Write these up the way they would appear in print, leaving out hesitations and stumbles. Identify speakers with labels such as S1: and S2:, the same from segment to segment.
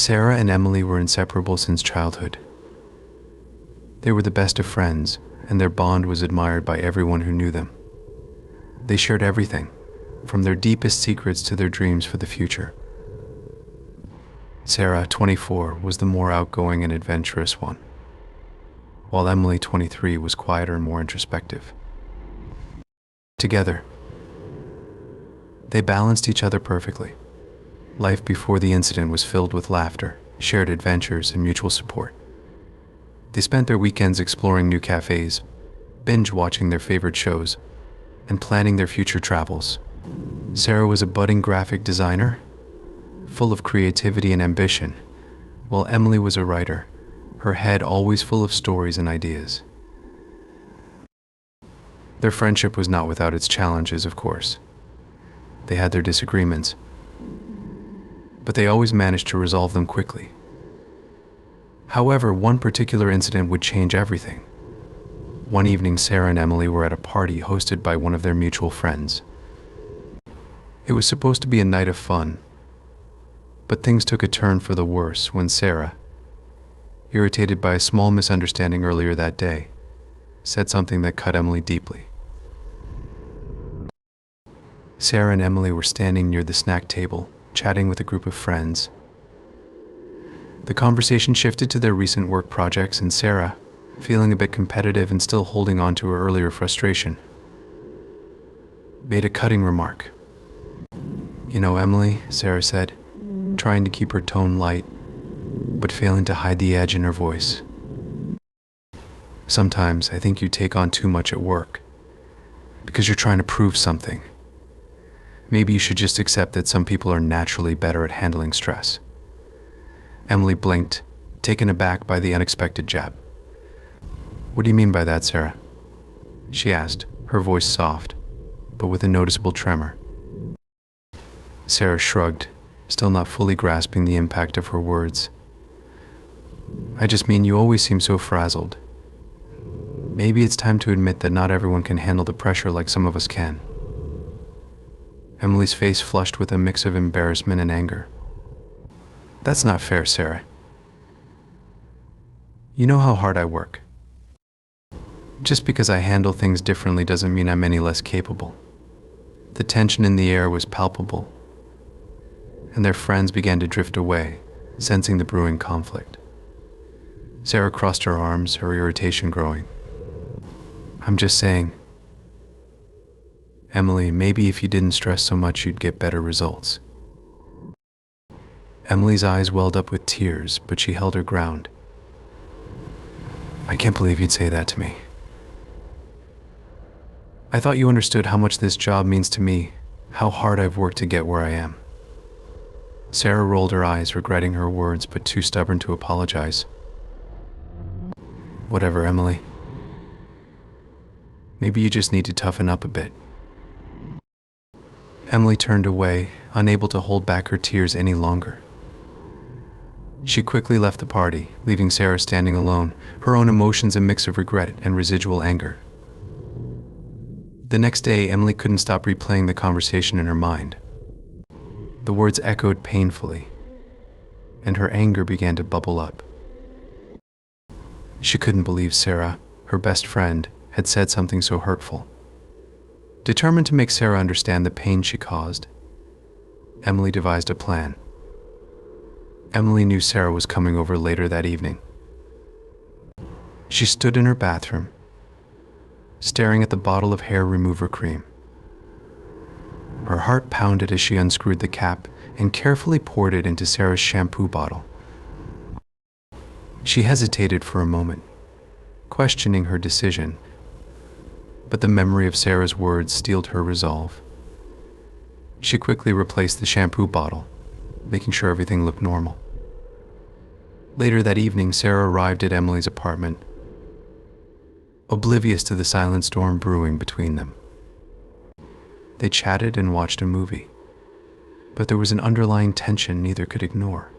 S1: Sarah and Emily were inseparable since childhood. They were the best of friends, and their bond was admired by everyone who knew them. They shared everything, from their deepest secrets to their dreams for the future. Sarah, 24, was the more outgoing and adventurous one, while Emily, 23, was quieter and more introspective. Together, they balanced each other perfectly. Life before the incident was filled with laughter, shared adventures, and mutual support. They spent their weekends exploring new cafes, binge-watching their favorite shows, and planning their future travels. Sarah was a budding graphic designer, full of creativity and ambition, while Emily was a writer, her head always full of stories and ideas. Their friendship was not without its challenges, of course. They had their disagreements, but they always managed to resolve them quickly. However, one particular incident would change everything. One evening, Sarah and Emily were at a party hosted by one of their mutual friends. It was supposed to be a night of fun, but things took a turn for the worse when Sarah, irritated by a small misunderstanding earlier that day, said something that cut Emily deeply. Sarah and Emily were standing near the snack table, chatting with a group of friends. The conversation shifted to their recent work projects, and Sarah, feeling a bit competitive and still holding on to her earlier frustration, made a cutting remark. "You know, Emily," Sarah said, trying to keep her tone light, but failing to hide the edge in her voice. "Sometimes I think you take on too much at work, because you're trying to prove something. Maybe you should just accept that some people are naturally better at handling stress." Emily blinked, taken aback by the unexpected jab. "What do you mean by that, Sarah?" she asked, her voice soft, but with a noticeable tremor. Sarah shrugged, still not fully grasping the impact of her words. "I just mean you always seem so frazzled. Maybe it's time to admit that not everyone can handle the pressure like some of us can." Emily's face flushed with a mix of embarrassment and anger. "That's not fair, Sarah. You know how hard I work. Just because I handle things differently doesn't mean I'm any less capable." The tension in the air was palpable, and their friends began to drift away, sensing the brewing conflict. Sarah crossed her arms, her irritation growing. "I'm just saying, Emily, maybe if you didn't stress so much, you'd get better results." Emily's eyes welled up with tears, but she held her ground. "I can't believe you'd say that to me. I thought you understood how much this job means to me, how hard I've worked to get where I am." Sarah rolled her eyes, regretting her words, but too stubborn to apologize. "Whatever, Emily. Maybe you just need to toughen up a bit." Emily turned away, unable to hold back her tears any longer. She quickly left the party, leaving Sarah standing alone, her own emotions a mix of regret and residual anger. The next day, Emily couldn't stop replaying the conversation in her mind. The words echoed painfully, and her anger began to bubble up. She couldn't believe Sarah, her best friend, had said something so hurtful. Determined to make Sarah understand the pain she caused, Emily devised a plan. Emily knew Sarah was coming over later that evening. She stood in her bathroom, staring at the bottle of hair remover cream. Her heart pounded as she unscrewed the cap and carefully poured it into Sarah's shampoo bottle. She hesitated for a moment, questioning her decision, but the memory of Sarah's words steeled her resolve. She quickly replaced the shampoo bottle, making sure everything looked normal. Later that evening, Sarah arrived at Emily's apartment, oblivious to the silent storm brewing between them. They chatted and watched a movie, but there was an underlying tension neither could ignore.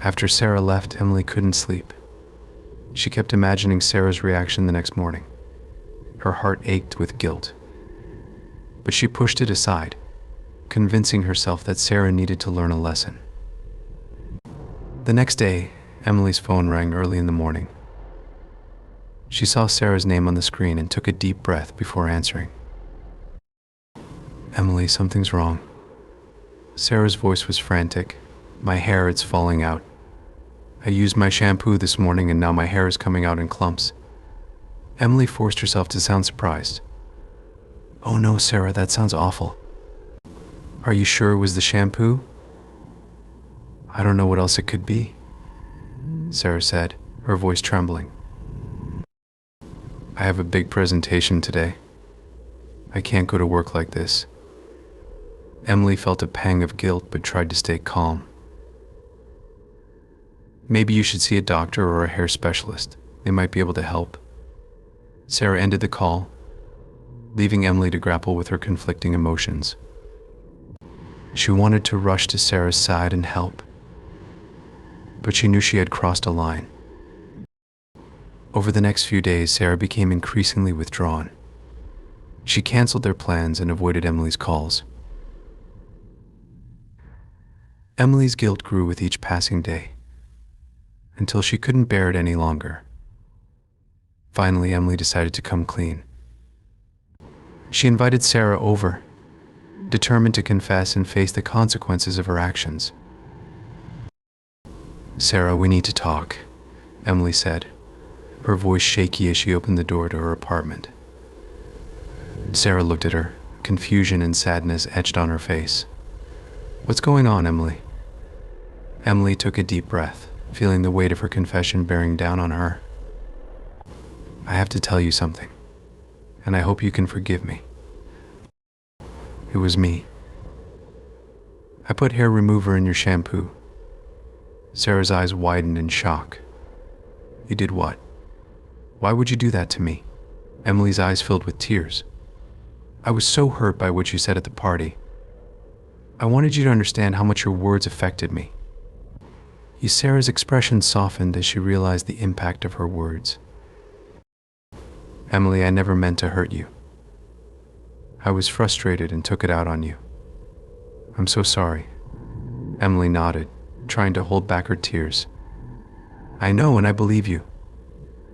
S1: After Sarah left, Emily couldn't sleep. She kept imagining Sarah's reaction the next morning. Her heart ached with guilt, but she pushed it aside, convincing herself that Sarah needed to learn a lesson. The next day, Emily's phone rang early in the morning. She saw Sarah's name on the screen and took a deep breath before answering. "Emily, something's wrong." Sarah's voice was frantic. "My hair, it's falling out. I used my shampoo this morning and now my hair is coming out in clumps." Emily forced herself to sound surprised. "Oh no, Sarah, that sounds awful. Are you sure it was the shampoo?" "I don't know what else it could be," Sarah said, her voice trembling. "I have a big presentation today. I can't go to work like this." Emily felt a pang of guilt but tried to stay calm. "Maybe you should see a doctor or a hair specialist. They might be able to help." Sarah ended the call, leaving Emily to grapple with her conflicting emotions. She wanted to rush to Sarah's side and help, but she knew she had crossed a line. Over the next few days, Sarah became increasingly withdrawn. She canceled their plans and avoided Emily's calls. Emily's guilt grew with each passing day, until she couldn't bear it any longer. Finally, Emily decided to come clean. She invited Sarah over, determined to confess and face the consequences of her actions. "Sarah, we need to talk," Emily said, her voice shaky as she opened the door to her apartment. Sarah looked at her, confusion and sadness etched on her face. "What's going on, Emily?" Emily took a deep breath, feeling the weight of her confession bearing down on her. "I have to tell you something, and I hope you can forgive me. It was me. I put hair remover in your shampoo." Sarah's eyes widened in shock. "You did what? Why would you do that to me?" Emily's eyes filled with tears. "I was so hurt by what you said at the party. I wanted you to understand how much your words affected me." Sarah's expression softened as she realized the impact of her words. "Emily, I never meant to hurt you. I was frustrated and took it out on you. I'm so sorry." Emily nodded, trying to hold back her tears. "I know, and I believe you.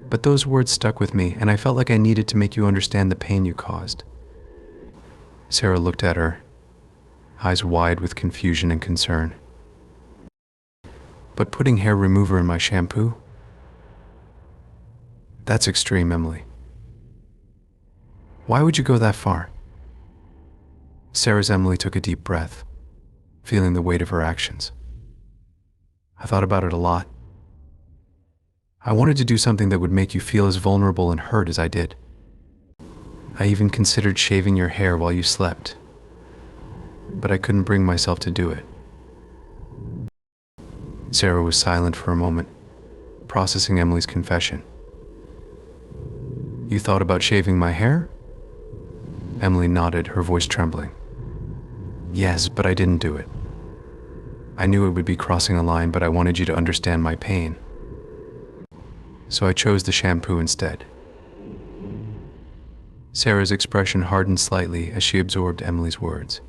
S1: But those words stuck with me, and I felt like I needed to make you understand the pain you caused." Sarah looked at her, eyes wide with confusion and concern. "But putting hair remover in my shampoo? That's extreme, Emily. Why would you go that far?" Sarah's Emily took a deep breath, feeling the weight of her actions. "I thought about it a lot. I wanted to do something that would make you feel as vulnerable and hurt as I did. I even considered shaving your hair while you slept, but I couldn't bring myself to do it." Sarah was silent for a moment, processing Emily's confession. "You thought about shaving my hair?" Emily nodded, her voice trembling. "Yes, but I didn't do it. I knew it would be crossing a line, but I wanted you to understand my pain. So I chose the shampoo instead." Sarah's expression hardened slightly as she absorbed Emily's words.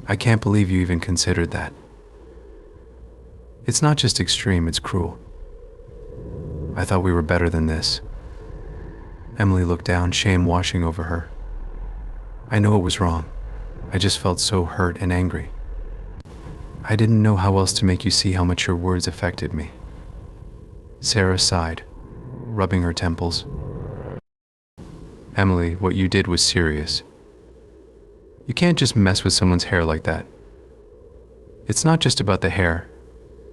S1: "I can't believe you even considered that. It's not just extreme, it's cruel. I thought we were better than this." Emily looked down, shame washing over her. "I know it was wrong. I just felt so hurt and angry. I didn't know how else to make you see how much your words affected me." Sarah sighed, rubbing her temples. "Emily, what you did was serious. You can't just mess with someone's hair like that. It's not just about the hair.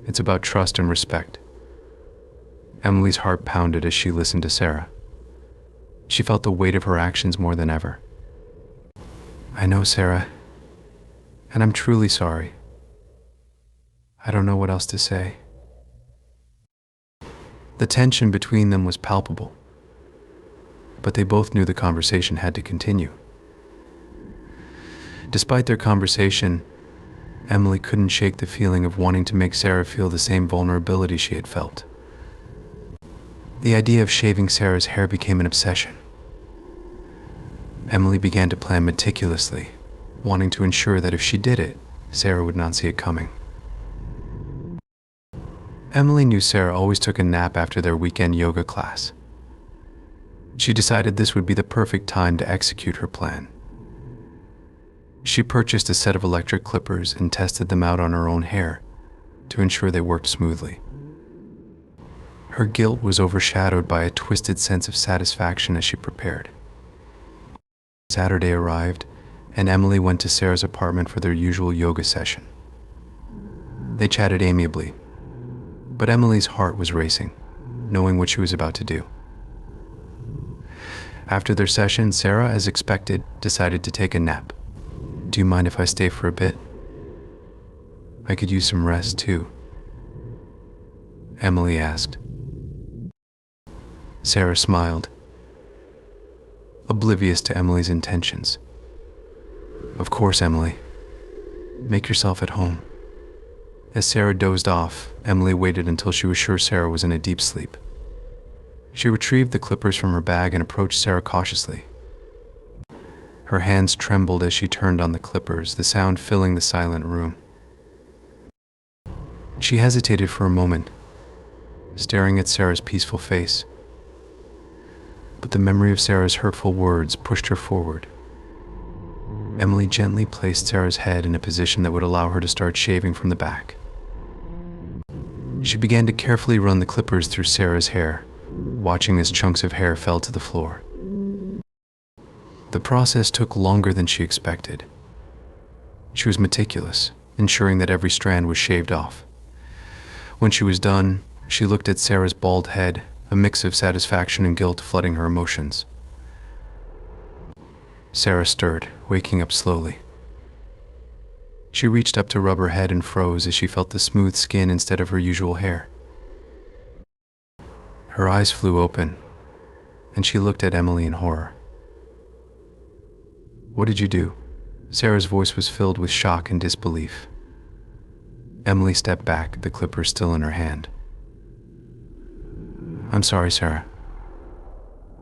S1: It's about trust and respect." Emily's heart pounded as she listened to Sarah. She felt the weight of her actions more than ever. "I know, Sarah, and I'm truly sorry. I don't know what else to say." The tension between them was palpable, but they both knew the conversation had to continue. Despite their conversation, Emily couldn't shake the feeling of wanting to make Sarah feel the same vulnerability she had felt. The idea of shaving Sarah's hair became an obsession. Emily began to plan meticulously, wanting to ensure that if she did it, Sarah would not see it coming. Emily knew Sarah always took a nap after their weekend yoga class. She decided this would be the perfect time to execute her plan. She purchased a set of electric clippers and tested them out on her own hair to ensure they worked smoothly. Her guilt was overshadowed by a twisted sense of satisfaction as she prepared. Saturday arrived, and Emily went to Sarah's apartment for their usual yoga session. They chatted amiably, but Emily's heart was racing, knowing what she was about to do. After their session, Sarah, as expected, decided to take a nap. "Do you mind if I stay for a bit? I could use some rest too," Emily asked. Sarah smiled, oblivious to Emily's intentions. "Of course, Emily. Make yourself at home." As Sarah dozed off, Emily waited until she was sure Sarah was in a deep sleep. She retrieved the clippers from her bag and approached Sarah cautiously. Her hands trembled as she turned on the clippers, the sound filling the silent room. She hesitated for a moment, staring at Sarah's peaceful face. But the memory of Sarah's hurtful words pushed her forward. Emily gently placed Sarah's head in a position that would allow her to start shaving from the back. She began to carefully run the clippers through Sarah's hair, watching as chunks of hair fell to the floor. The process took longer than she expected. She was meticulous, ensuring that every strand was shaved off. When she was done, she looked at Sarah's bald head, a mix of satisfaction and guilt flooding her emotions. Sarah stirred, waking up slowly. She reached up to rub her head and froze as she felt the smooth skin instead of her usual hair. Her eyes flew open, and she looked at Emily in horror. "What did you do?" Sarah's voice was filled with shock and disbelief. Emily stepped back, the clippers still in her hand. "I'm sorry, Sarah.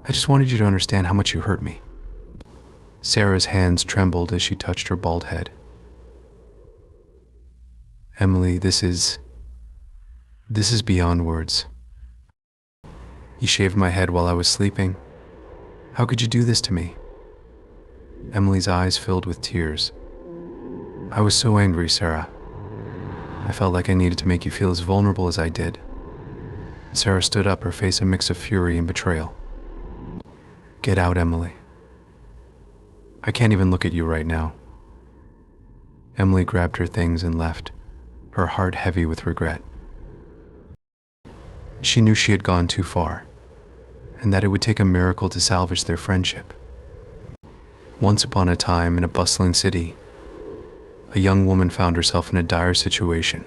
S1: I just wanted you to understand how much you hurt me." Sarah's hands trembled as she touched her bald head. "Emily, this is beyond words. You shaved my head while I was sleeping. How could you do this to me?" Emily's eyes filled with tears. "I was so angry, Sarah. I felt like I needed to make you feel as vulnerable as I did." Sarah stood up, her face a mix of fury and betrayal. "Get out, Emily. I can't even look at you right now." Emily grabbed her things and left, her heart heavy with regret. She knew she had gone too far, and that it would take a miracle to salvage their friendship. Once upon a time, in a bustling city, a young woman found herself in a dire situation.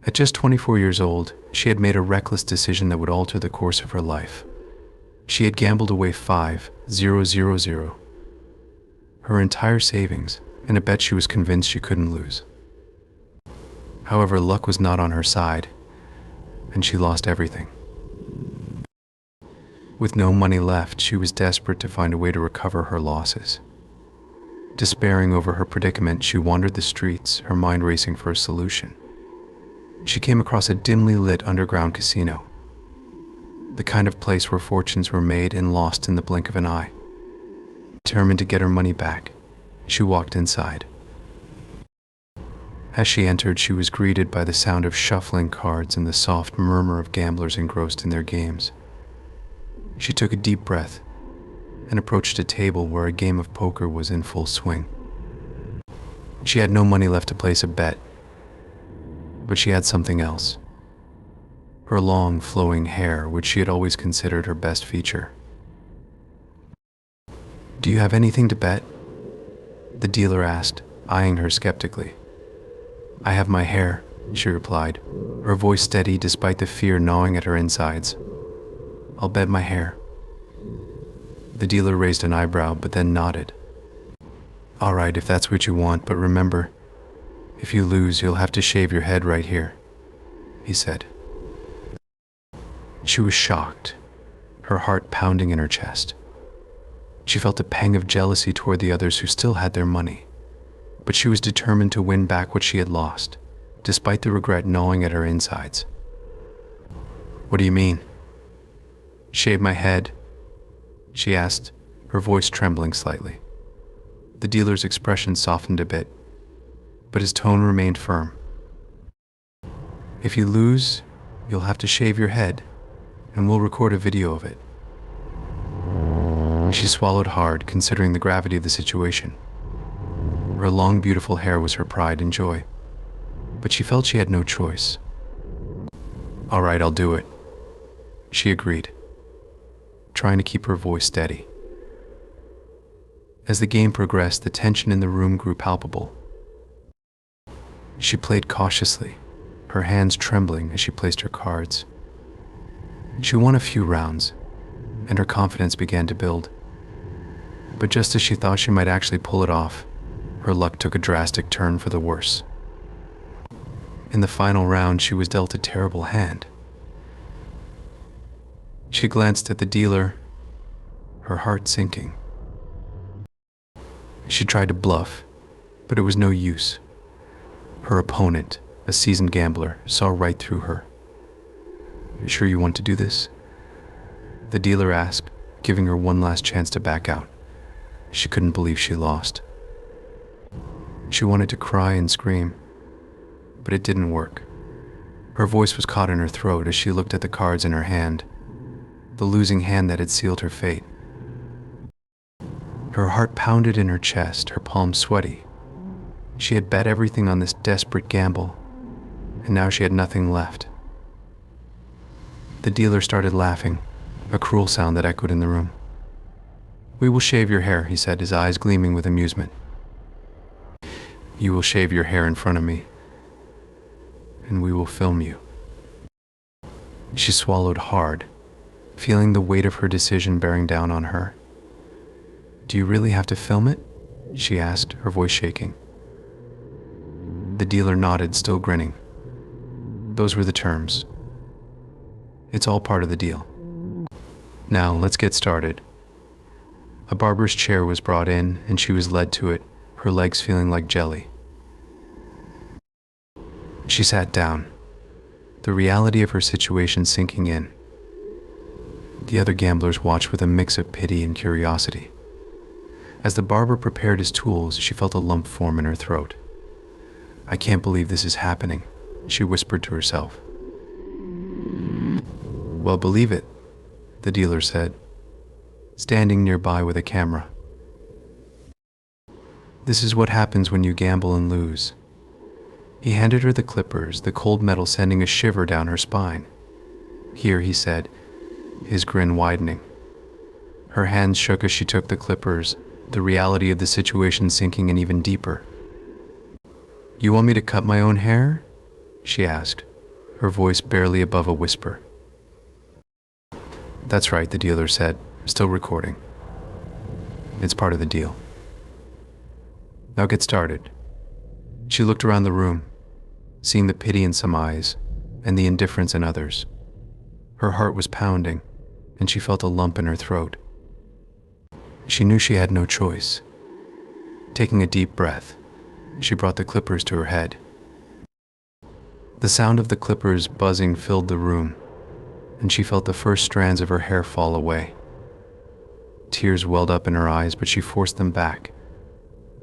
S1: At just 24 years old, she had made a reckless decision that would alter the course of her life. She had gambled away $5,000, her entire savings, in a bet she was convinced she couldn't lose. However, luck was not on her side, and she lost everything. With no money left, she was desperate to find a way to recover her losses. Despairing over her predicament, she wandered the streets, her mind racing for a solution. She came across a dimly lit underground casino, the kind of place where fortunes were made and lost in the blink of an eye. Determined to get her money back, she walked inside. As she entered, she was greeted by the sound of shuffling cards and the soft murmur of gamblers engrossed in their games. She took a deep breath and approached a table where a game of poker was in full swing. She had no money left to place a bet, but she had something else. Her long, flowing hair, which she had always considered her best feature. "Do you have anything to bet?" the dealer asked, eyeing her skeptically. "I have my hair," she replied, her voice steady despite the fear gnawing at her insides. "I'll bet my hair." The dealer raised an eyebrow, but then nodded. "All right, if that's what you want, but remember, if you lose, you'll have to shave your head right here," he said. She was shocked, her heart pounding in her chest. She felt a pang of jealousy toward the others who still had their money, but she was determined to win back what she had lost. despite the regret gnawing at her insides. "What do you mean?" "Shave my head?" she asked, her voice trembling slightly. The dealer's expression softened a bit, but his tone remained firm. "If you lose, you'll have to shave your head, and we'll record a video of it." She swallowed hard, considering the gravity of the situation. Her long, beautiful hair was her pride and joy, but she felt she had no choice. "All right, I'll do it," she agreed, trying to keep her voice steady. As the game progressed, the tension in the room grew palpable. She played cautiously, her hands trembling as she placed her cards. She won a few rounds, and her confidence began to build. But just as she thought she might actually pull it off, her luck took a drastic turn for the worse. In the final round, she was dealt a terrible hand. She glanced at the dealer, her heart sinking. She tried to bluff, but it was no use. Her opponent, a seasoned gambler, saw right through her. "You sure you want to do this?" the dealer asked, giving her one last chance to back out. She couldn't believe she lost. She wanted to cry and scream, but it didn't work. Her voice was caught in her throat as she looked at the cards in her hand, the losing hand that had sealed her fate. Her heart pounded in her chest, her palms sweaty. She had bet everything on this desperate gamble, and now she had nothing left. The dealer started laughing, a cruel sound that echoed in the room. "We will shave your hair," he said, his eyes gleaming with amusement. "You will shave your hair in front of me, and we will film you." She swallowed hard, feeling the weight of her decision bearing down on her. "Do you really have to film it?" she asked, her voice shaking. The dealer nodded, still grinning. "Those were the terms. It's all part of the deal. Now, let's get started." A barber's chair was brought in, and she was led to it, her legs feeling like jelly. She sat down, the reality of her situation sinking in. The other gamblers watched with a mix of pity and curiosity. As the barber prepared his tools, she felt a lump form in her throat. "I can't believe this is happening," she whispered to herself. "Well, believe it," the dealer said, standing nearby with a camera. "This is what happens when you gamble and lose." He handed her the clippers, the cold metal sending a shiver down her spine. "Here," he said, his grin widening. Her hands shook as she took the clippers, the reality of the situation sinking in even deeper. "You want me to cut my own hair?" she asked, her voice barely above a whisper. "That's right," the dealer said, still recording. "It's part of the deal. Now get started." She looked around the room, seeing the pity in some eyes and the indifference in others. Her heart was pounding, and she felt a lump in her throat. She knew she had no choice. Taking a deep breath, she brought the clippers to her head. The sound of the clippers buzzing filled the room, and she felt the first strands of her hair fall away. Tears welled up in her eyes, but she forced them back,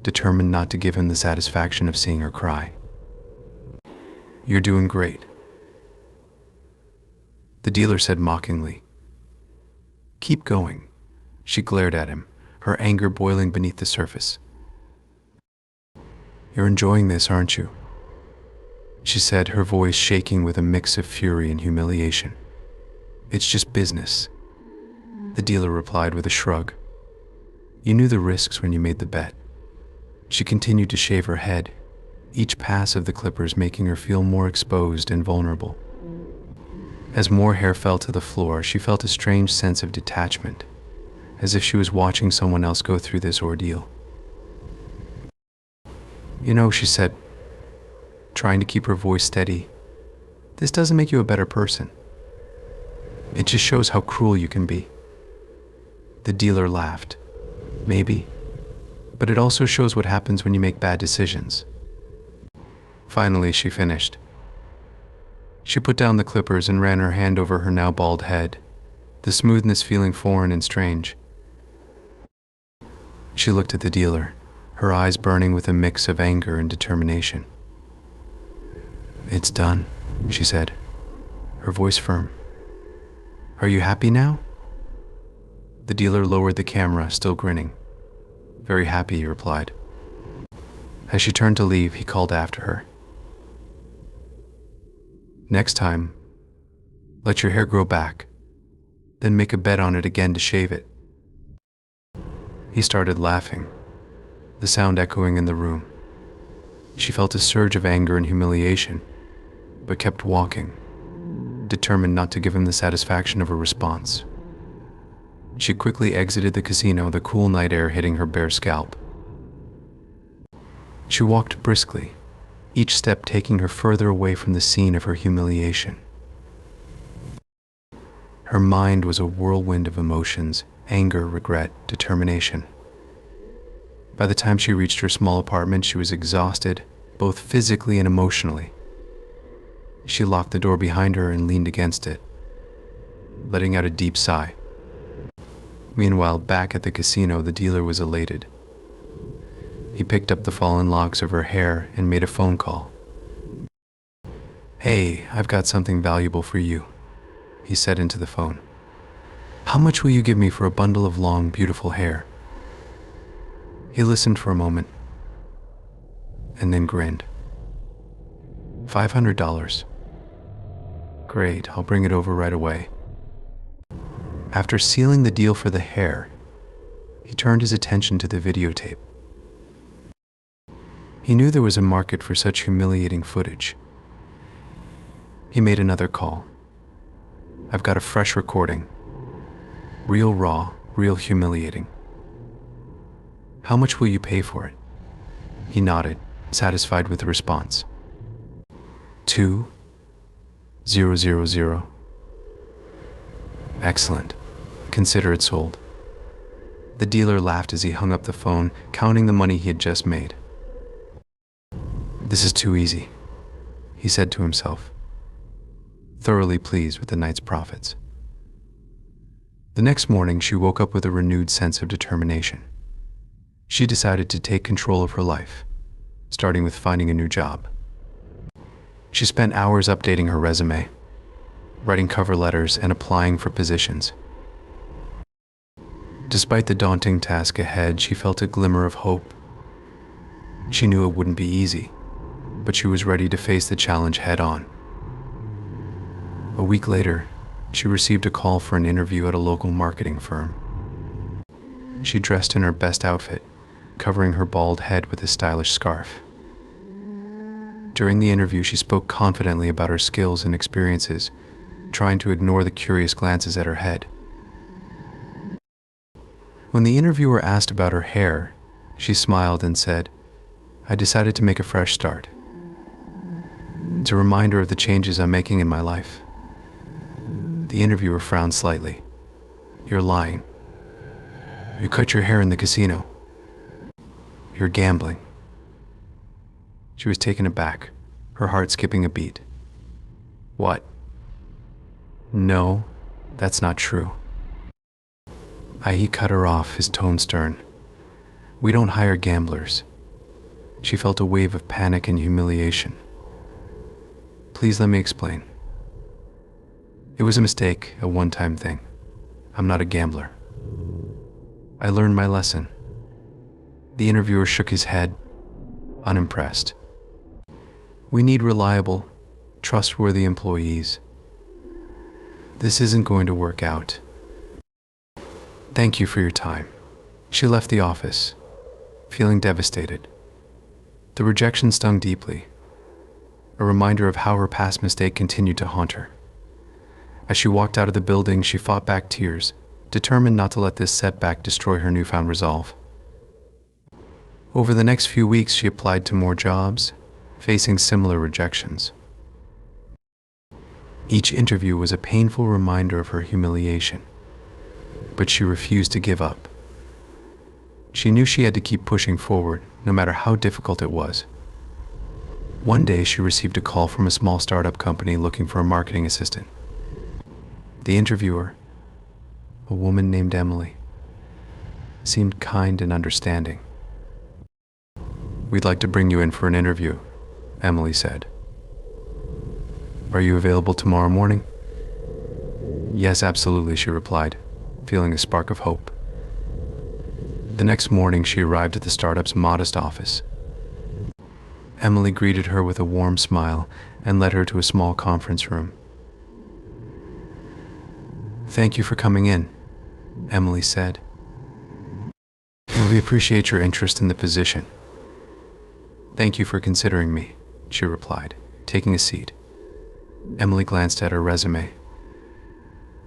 S1: determined not to give him the satisfaction of seeing her cry. "You're doing great," the dealer said mockingly. "Keep going." She glared at him, her anger boiling beneath the surface. "You're enjoying this, aren't you?" she said, her voice shaking with a mix of fury and humiliation. "It's just business," the dealer replied with a shrug. "You knew the risks when you made the bet." She continued to shave her head, each pass of the clippers making her feel more exposed and vulnerable. As more hair fell to the floor, she felt a strange sense of detachment, as if she was watching someone else go through this ordeal. "You know," she said, trying to keep her voice steady, "this doesn't make you a better person. It just shows how cruel you can be." The dealer laughed. "Maybe, but it also shows what happens when you make bad decisions." Finally, she finished. She put down the clippers and ran her hand over her now bald head, the smoothness feeling foreign and strange. She looked at the dealer, her eyes burning with a mix of anger and determination. "It's done," she said, her voice firm. "Are you happy now?" The dealer lowered the camera, still grinning. "Very happy," he replied. As she turned to leave, he called after her. "Next time, let your hair grow back, then make a bet on it again to shave it." He started laughing, the sound echoing in the room. She felt a surge of anger and humiliation, but kept walking, determined not to give him the satisfaction of a response. She quickly exited the casino, the cool night air hitting her bare scalp. She walked briskly, each step taking her further away from the scene of her humiliation. Her mind was a whirlwind of emotions, anger, regret, determination. By the time she reached her small apartment, she was exhausted, both physically and emotionally. She locked the door behind her and leaned against it, letting out a deep sigh. Meanwhile, back at the casino, the dealer was elated. He picked up the fallen locks of her hair and made a phone call. "Hey, I've got something valuable for you," he said into the phone. "How much will you give me for a bundle of long, beautiful hair?" He listened for a moment, and then grinned. $500. Great, I'll bring it over right away. After sealing the deal for the hair, he turned his attention to the videotape. He knew there was a market for such humiliating footage. He made another call. "I've got a fresh recording. Real raw, real humiliating. How much will you pay for it?" He nodded, satisfied with the response. 2,000. Excellent. Consider it sold. The dealer laughed as he hung up the phone, counting the money he had just made. "This is too easy," he said to himself, thoroughly pleased with the night's profits. The next morning, she woke up with a renewed sense of determination. She decided to take control of her life, starting with finding a new job. She spent hours updating her resume, writing cover letters, and applying for positions. Despite the daunting task ahead, she felt a glimmer of hope. She knew it wouldn't be easy, but she was ready to face the challenge head-on. A week later, she received a call for an interview at a local marketing firm. She dressed in her best outfit, covering her bald head with a stylish scarf. During the interview, she spoke confidently about her skills and experiences, trying to ignore the curious glances at her head. When the interviewer asked about her hair, she smiled and said, "I decided to make a fresh start. It's a reminder of the changes I'm making in my life." The interviewer frowned slightly. "You're lying. You cut your hair in the casino. You're gambling." She was taken aback, her heart skipping a beat. "What? No, that's not true." He cut her off, his tone stern. "We don't hire gamblers." She felt a wave of panic and humiliation. "Please let me explain. It was a mistake, a one-time thing. I'm not a gambler. I learned my lesson." The interviewer shook his head, unimpressed. "We need reliable, trustworthy employees. This isn't going to work out. Thank you for your time." She left the office, feeling devastated. The rejection stung deeply, a reminder of how her past mistake continued to haunt her. As she walked out of the building, she fought back tears, determined not to let this setback destroy her newfound resolve. Over the next few weeks, she applied to more jobs, facing similar rejections. Each interview was a painful reminder of her humiliation, but she refused to give up. She knew she had to keep pushing forward, no matter how difficult it was. One day, she received a call from a small startup company looking for a marketing assistant. The interviewer, a woman named Emily, seemed kind and understanding. "We'd like to bring you in for an interview," Emily said. "Are you available tomorrow morning?" "Yes, absolutely," she replied, feeling a spark of hope. The next morning, she arrived at the startup's modest office. Emily greeted her with a warm smile and led her to a small conference room. "Thank you for coming in," Emily said. "We appreciate your interest in the position." "Thank you for considering me," she replied, taking a seat. Emily glanced at her resume.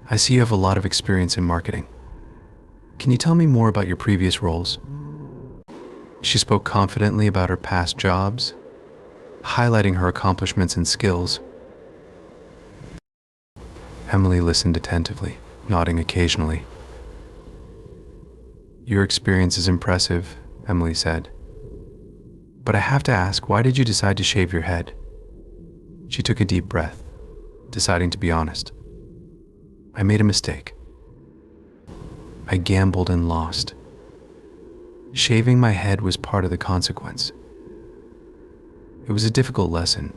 S1: "I see you have a lot of experience in marketing. Can you tell me more about your previous roles?" She spoke confidently about her past jobs, highlighting her accomplishments and skills. Emily listened attentively, nodding occasionally. "Your experience is impressive," Emily said. "But I have to ask, why did you decide to shave your head?" She took a deep breath, deciding to be honest. "I made a mistake. I gambled and lost. Shaving my head was part of the consequence. It was a difficult lesson,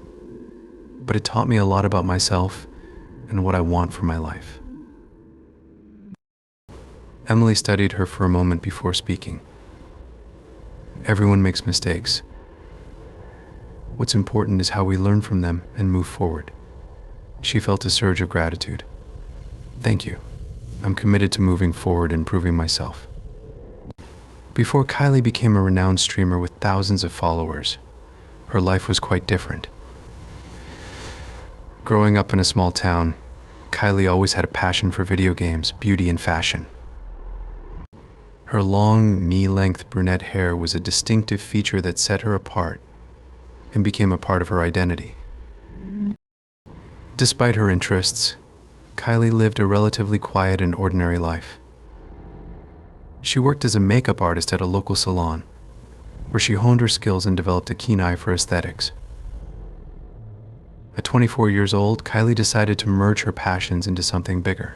S1: but it taught me a lot about myself and what I want for my life." Emily studied her for a moment before speaking. "Everyone makes mistakes. What's important is how we learn from them and move forward." She felt a surge of gratitude. "Thank you. I'm committed to moving forward and improving myself." Before Kylie became a renowned streamer with thousands of followers, her life was quite different. Growing up in a small town, Kylie always had a passion for video games, beauty, and fashion. Her long, knee-length brunette hair was a distinctive feature that set her apart and became a part of her identity. Despite her interests, Kylie lived a relatively quiet and ordinary life. She worked as a makeup artist at a local salon, where she honed her skills and developed a keen eye for aesthetics. At 24 years old, Kylie decided to merge her passions into something bigger.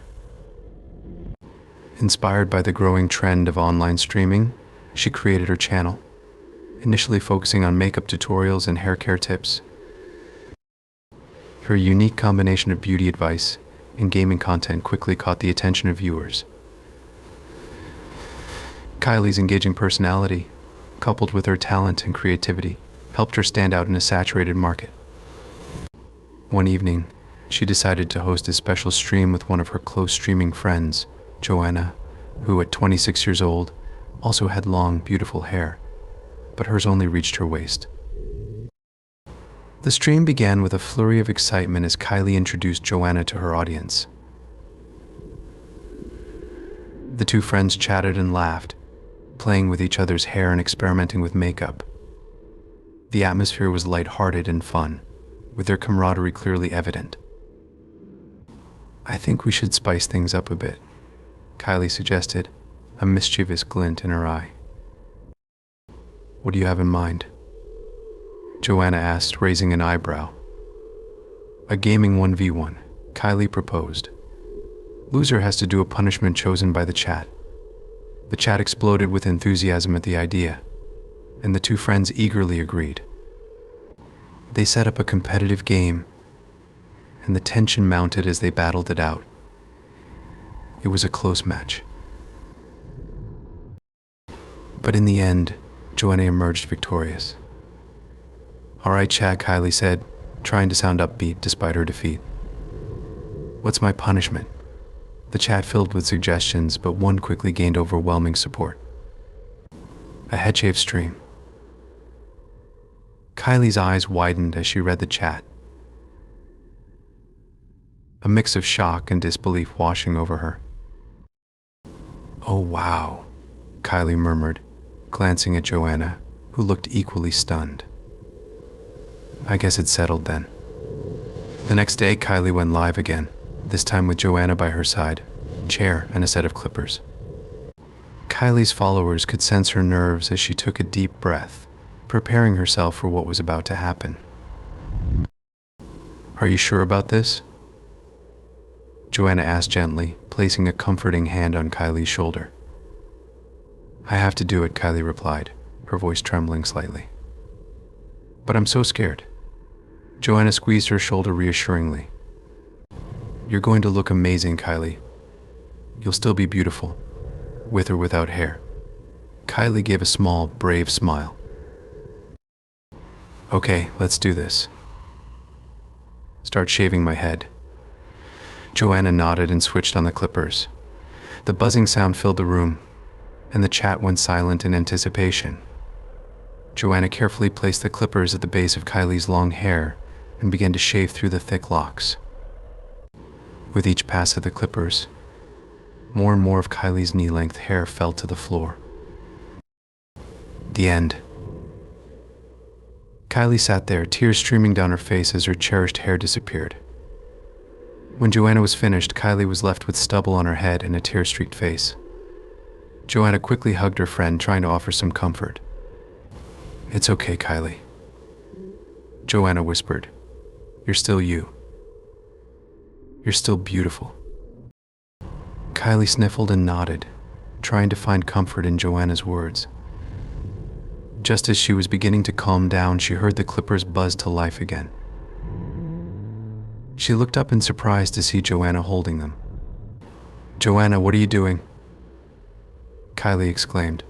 S1: Inspired by the growing trend of online streaming, she created her channel, initially focusing on makeup tutorials and hair care tips. Her unique combination of beauty advice and gaming content quickly caught the attention of viewers. Kylie's engaging personality, coupled with her talent and creativity, helped her stand out in a saturated market. One evening, she decided to host a special stream with one of her close streaming friends, Joanna, who at 26 years old also had long, beautiful hair, but hers only reached her waist. The stream began with a flurry of excitement as Kylie introduced Joanna to her audience. The two friends chatted and laughed, playing with each other's hair and experimenting with makeup. The atmosphere was lighthearted and fun, with their camaraderie clearly evident. "I think we should spice things up a bit," Kylie suggested, a mischievous glint in her eye. "What do you have in mind?" Joanna asked, raising an eyebrow. "A gaming 1v1, Kylie proposed. Loser has to do a punishment chosen by the chat." The chat exploded with enthusiasm at the idea, and the two friends eagerly agreed. They set up a competitive game, and the tension mounted as they battled it out. It was a close match. But in the end, Joanna emerged victorious. "All right, chat," Kylie said, trying to sound upbeat despite her defeat. "What's my punishment?" The chat filled with suggestions, but one quickly gained overwhelming support. "A head shave stream." Kylie's eyes widened as she read the chat, a mix of shock and disbelief washing over her. "Oh wow," Kylie murmured, glancing at Joanna, who looked equally stunned. "I guess it's settled then." The next day, Kylie went live again, this time with Joanna by her side, a chair, and a set of clippers. Kylie's followers could sense her nerves as she took a deep breath, preparing herself for what was about to happen. Are you sure about this? Joanna asked gently, placing a comforting hand on Kylie's shoulder. I have to do it, Kylie replied, her voice trembling slightly. But I'm so scared. Joanna squeezed her shoulder reassuringly. You're going to look amazing, Kylie. You'll still be beautiful, with or without hair. Kylie gave a small, brave smile. Okay, let's do this. Start shaving my head. Joanna nodded and switched on the clippers. The buzzing sound filled the room, and the chat went silent in anticipation. Joanna carefully placed the clippers at the base of Kylie's long hair and began to shave through the thick locks. With each pass of the clippers, more and more of Kylie's knee-length hair fell to the floor. The end. Kylie sat there, tears streaming down her face as her cherished hair disappeared. When Joanna was finished, Kylie was left with stubble on her head and a tear-streaked face. Joanna quickly hugged her friend, trying to offer some comfort. It's okay, Kylie. Joanna whispered. You're still you. You're still beautiful. Kylie sniffled and nodded, trying to find comfort in Joanna's words. Just as she was beginning to calm down, she heard the clippers buzz to life again. She looked up in surprise to see Joanna holding them. Joanna, what are you doing? Kylie exclaimed.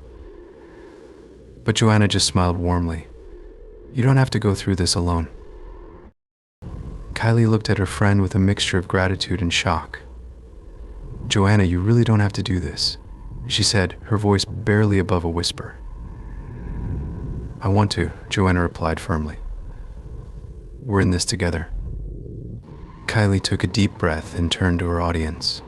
S1: But Joanna just smiled warmly. You don't have to go through this alone. Kylie looked at her friend with a mixture of gratitude and shock. Joanna, you really don't have to do this, she said, her voice barely above a whisper. I want to, Joanna replied firmly. We're in this together. Kylie took a deep breath and turned to her audience.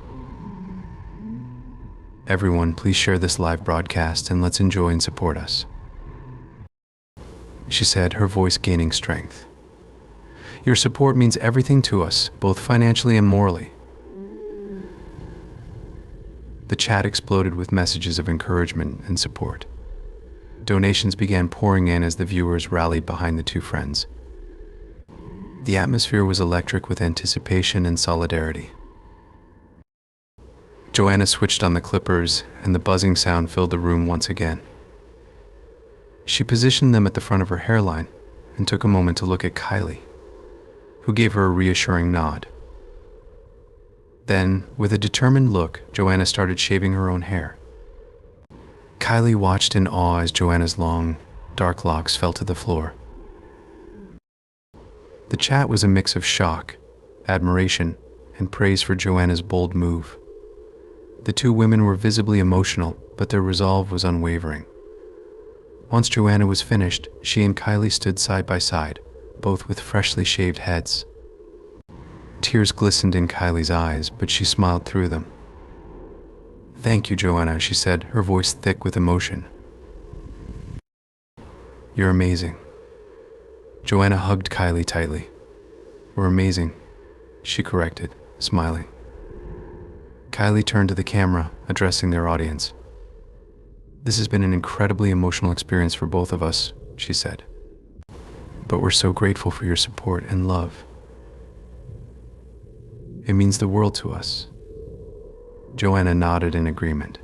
S1: Everyone, please share this live broadcast and let's enjoy and support us, she said, her voice gaining strength. Your support means everything to us, both financially and morally. The chat exploded with messages of encouragement and support. Donations began pouring in as the viewers rallied behind the two friends. The atmosphere was electric with anticipation and solidarity. Joanna switched on the clippers, and the buzzing sound filled the room once again. She positioned them at the front of her hairline and took a moment to look at Kylie, who gave her a reassuring nod. Then, with a determined look, Joanna started shaving her own hair. Kylie watched in awe as Joanna's long, dark locks fell to the floor. The chat was a mix of shock, admiration, and praise for Joanna's bold move. The two women were visibly emotional, but their resolve was unwavering. Once Joanna was finished, she and Kylie stood side by side, both with freshly shaved heads. Tears glistened in Kylie's eyes, but she smiled through them. Thank you, Joanna, she said, her voice thick with emotion. You're amazing. Joanna hugged Kylie tightly. We're amazing, she corrected, smiling. Kylie turned to the camera, addressing their audience. This has been an incredibly emotional experience for both of us, she said. But we're so grateful for your support and love. It means the world to us. Joanna nodded in agreement.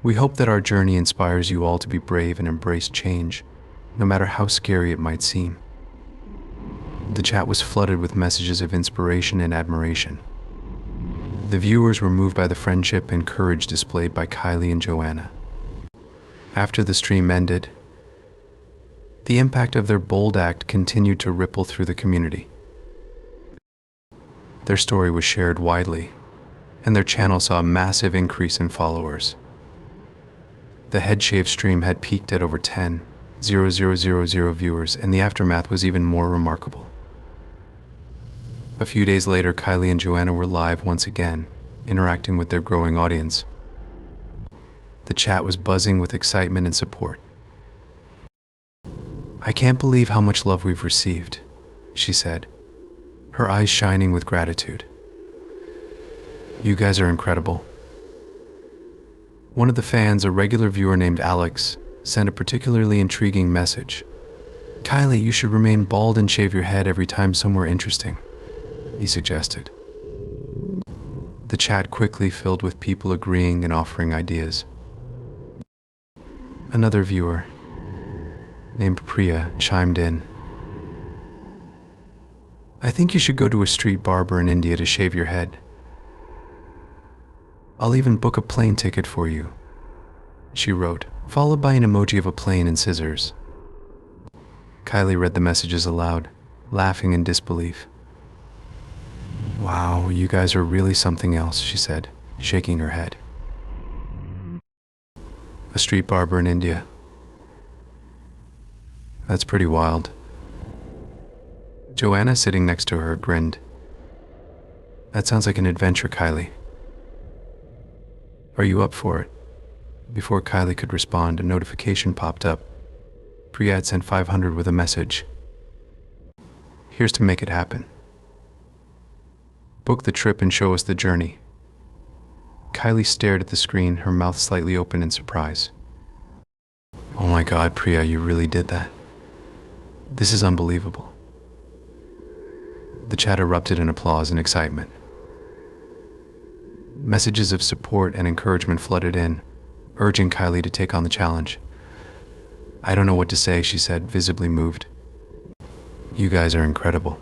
S1: We hope that our journey inspires you all to be brave and embrace change, no matter how scary it might seem. The chat was flooded with messages of inspiration and admiration. The viewers were moved by the friendship and courage displayed by Kylie and Joanna. After the stream ended, the impact of their bold act continued to ripple through the community. Their story was shared widely, and their channel saw a massive increase in followers. The head shave stream had peaked at over 10,000 viewers, and the aftermath was even more remarkable. A few days later, Kylie and Joanna were live once again, interacting with their growing audience. The chat was buzzing with excitement and support. I can't believe how much love we've received, she said, her eyes shining with gratitude. You guys are incredible. One of the fans, a regular viewer named Alex, sent a particularly intriguing message. Kylie, you should remain bald and shave your head every time somewhere interesting, he suggested. The chat quickly filled with people agreeing and offering ideas. Another viewer, named Priya, chimed in. I think you should go to a street barber in India to shave your head. I'll even book a plane ticket for you, she wrote, followed by an emoji of a plane and scissors. Kylie read the messages aloud, laughing in disbelief. Wow, you guys are really something else, she said, shaking her head. A street barber in India. That's pretty wild. Joanna, sitting next to her, grinned. That sounds like an adventure, Kylie. Are you up for it? Before Kylie could respond, a notification popped up. Priya had sent 500 with a message. Here's to make it happen. Book the trip and show us the journey. Kylie stared at the screen, her mouth slightly open in surprise. Oh my God, Priya, you really did that. This is unbelievable. The chat erupted in applause and excitement. Messages of support and encouragement flooded in, urging Kylie to take on the challenge. I don't know what to say, she said, visibly moved. You guys are incredible.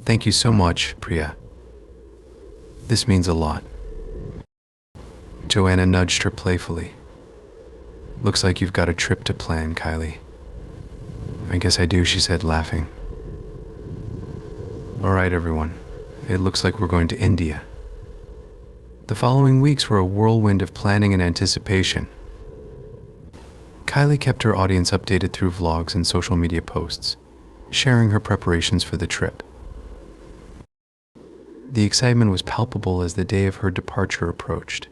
S1: Thank you so much, Priya. This means a lot. Joanna nudged her playfully. Looks like you've got a trip to plan, Kylie. I guess I do, she said, laughing. All right, everyone. It looks like we're going to India. The following weeks were a whirlwind of planning and anticipation. Kylie kept her audience updated through vlogs and social media posts, sharing her preparations for the trip. The excitement was palpable as the day of her departure approached.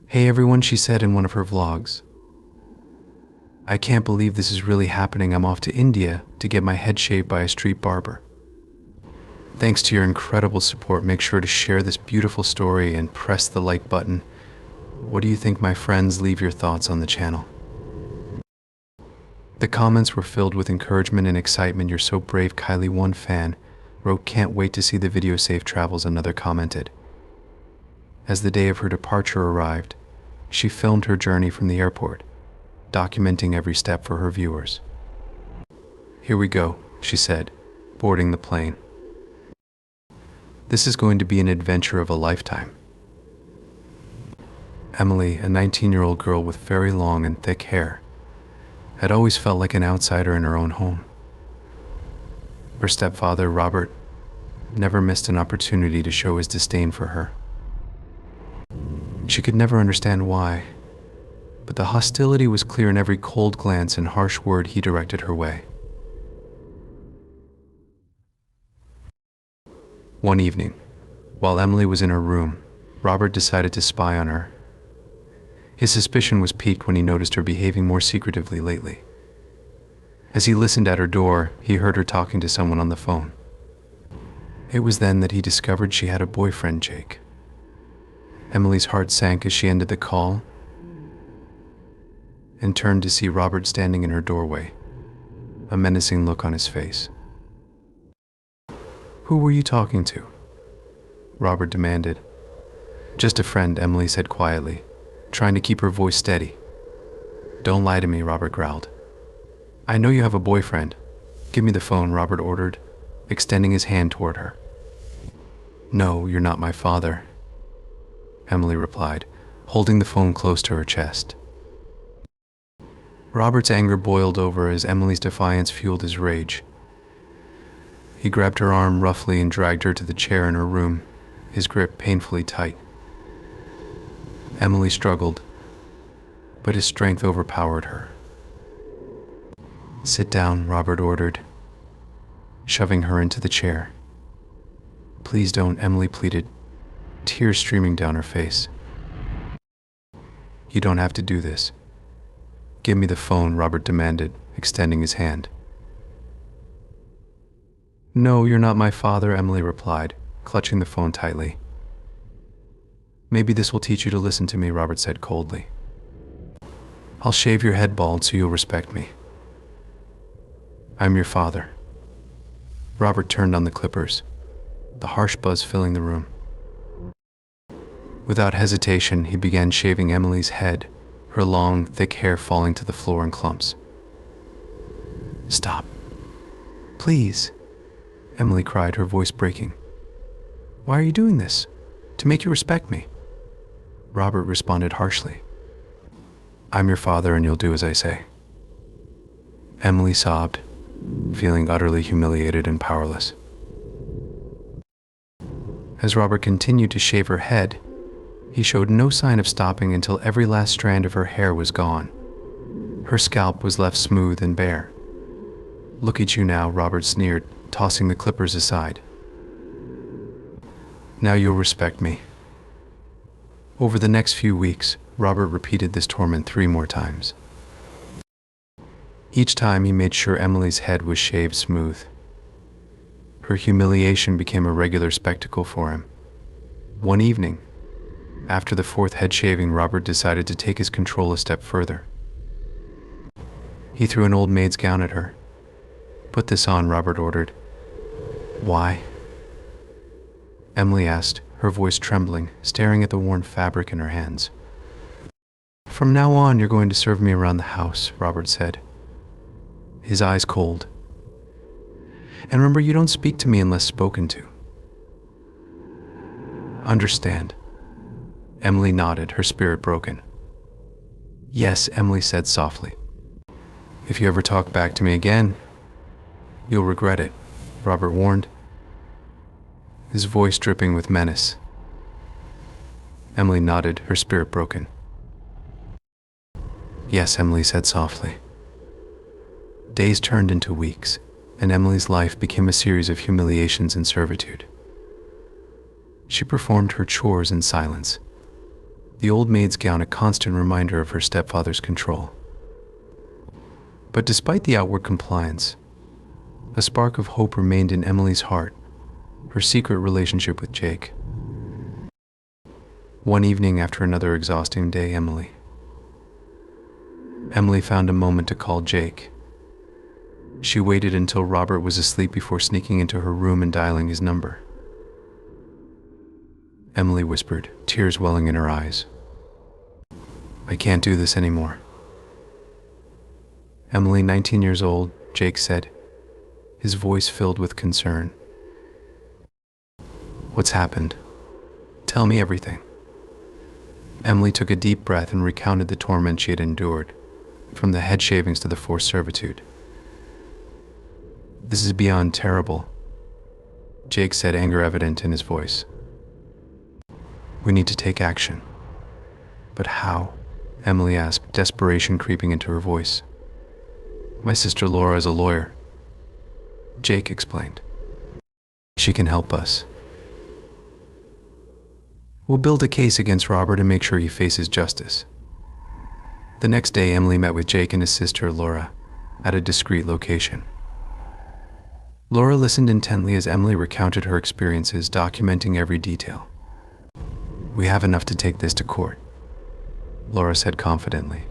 S1: Hey everyone, she said in one of her vlogs. I can't believe this is really happening. I'm off to India to get my head shaved by a street barber. Thanks to your incredible support, make sure to share this beautiful story and press the like button. What do you think, my friends? Leave your thoughts on the channel. The comments were filled with encouragement and excitement. You're so brave, Kylie. One fan wrote, can't wait to see the video. Safe travels. Another commented. As the day of her departure arrived, she filmed her journey from the airport, documenting every step for her viewers. Here we go, she said, boarding the plane. This is going to be an adventure of a lifetime. Emily, a 19-year-old girl with very long and thick hair, had always felt like an outsider in her own home. Her stepfather, Robert, never missed an opportunity to show his disdain for her. She could never understand why, but the hostility was clear in every cold glance and harsh word he directed her way. One evening, while Emily was in her room, Robert decided to spy on her. His suspicion was piqued when he noticed her behaving more secretively lately. As he listened at her door, he heard her talking to someone on the phone. It was then that he discovered she had a boyfriend, Jake. Emily's heart sank as she ended the call and turned to see Robert standing in her doorway, a menacing look on his face. Who were you talking to? Robert demanded. Just a friend, Emily said quietly, trying to keep her voice steady. Don't lie to me, Robert growled. I know you have a boyfriend. Give me the phone, Robert ordered, extending his hand toward her. No, you're not my father, Emily replied, holding the phone close to her chest. Robert's anger boiled over as Emily's defiance fueled his rage. He grabbed her arm roughly and dragged her to the chair in her room, his grip painfully tight. Emily struggled, but his strength overpowered her. Sit down, Robert ordered, shoving her into the chair. Please don't, Emily pleaded, tears streaming down her face. You don't have to do this. Give me the phone, Robert demanded, extending his hand. No, you're not my father, Emily replied, clutching the phone tightly. Maybe this will teach you to listen to me, Robert said coldly. I'll shave your head bald so you'll respect me. I'm your father. Robert turned on the clippers, the harsh buzz filling the room. Without hesitation, he began shaving Emily's head, her long, thick hair falling to the floor in clumps. Stop. Please, Emily cried, her voice breaking. Why are you doing this? To make you respect me. Robert responded harshly. I'm your father and you'll do as I say. Emily sobbed, feeling utterly humiliated and powerless. As Robert continued to shave her head, he showed no sign of stopping until every last strand of her hair was gone. Her scalp was left smooth and bare. Look at you now, Robert sneered, tossing the clippers aside. Now you'll respect me. Over the next few weeks, Robert repeated this torment 3 more times. Each time he made sure Emily's head was shaved smooth. Her humiliation became a regular spectacle for him. One evening, after the 4th head shaving, Robert decided to take his control a step further. He threw an old maid's gown at her. Put this on, Robert ordered. Why? Emily asked, her voice trembling, staring at the worn fabric in her hands. From now on, you're going to serve me around the house, Robert said, his eyes cold. And remember, you don't speak to me unless spoken to. Understand? Emily nodded, her spirit broken. Yes, Emily said softly. If you ever talk back to me again, you'll regret it, Robert warned, his voice dripping with menace. Emily nodded, her spirit broken. Yes, Emily said softly. Days turned into weeks, and Emily's life became a series of humiliations and servitude. She performed her chores in silence, the old maid's gown a constant reminder of her stepfather's control. But despite the outward compliance, a spark of hope remained in Emily's heart, her secret relationship with Jake. One evening after another exhausting day, Emily found a moment to call Jake. She waited until Robert was asleep before sneaking into her room and dialing his number. Emily whispered, tears welling in her eyes. I can't do this anymore. Emily, 19 years old, Jake said, his voice filled with concern. What's happened? Tell me everything. Emily took a deep breath and recounted the torment she had endured, from the head shavings to the forced servitude. This is beyond terrible, Jake said, anger evident in his voice. We need to take action. But how? Emily asked, desperation creeping into her voice. My sister Laura is a lawyer, Jake explained. She can help us. We'll build a case against Robert and make sure he faces justice. The next day, Emily met with Jake and his sister Laura at a discreet location. Laura listened intently as Emily recounted her experiences, documenting every detail. We have enough to take this to court, Laura said confidently.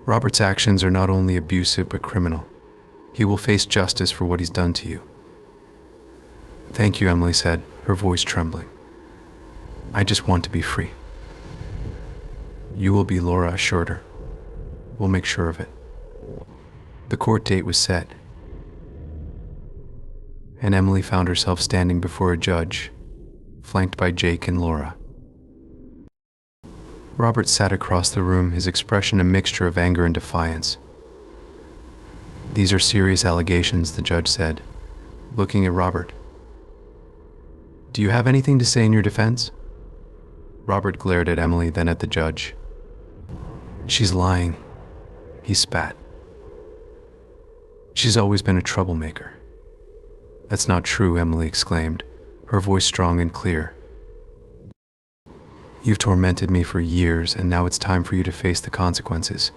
S1: Robert's actions are not only abusive but criminal. He will face justice for what he's done to you. Thank you, Emily said, her voice trembling. I just want to be free. You will be, Laura assured her. We'll make sure of it. The court date was set, and Emily found herself standing before a judge, flanked by Jake and Laura. Robert sat across the room, his expression a mixture of anger and defiance. These are serious allegations, the judge said, looking at Robert. Do you have anything to say in your defense? Robert glared at Emily, then at the judge. She's lying, he spat. She's always been a troublemaker. That's not true, Emily exclaimed, her voice strong and clear. You've tormented me for years, and now it's time for you to face the consequences.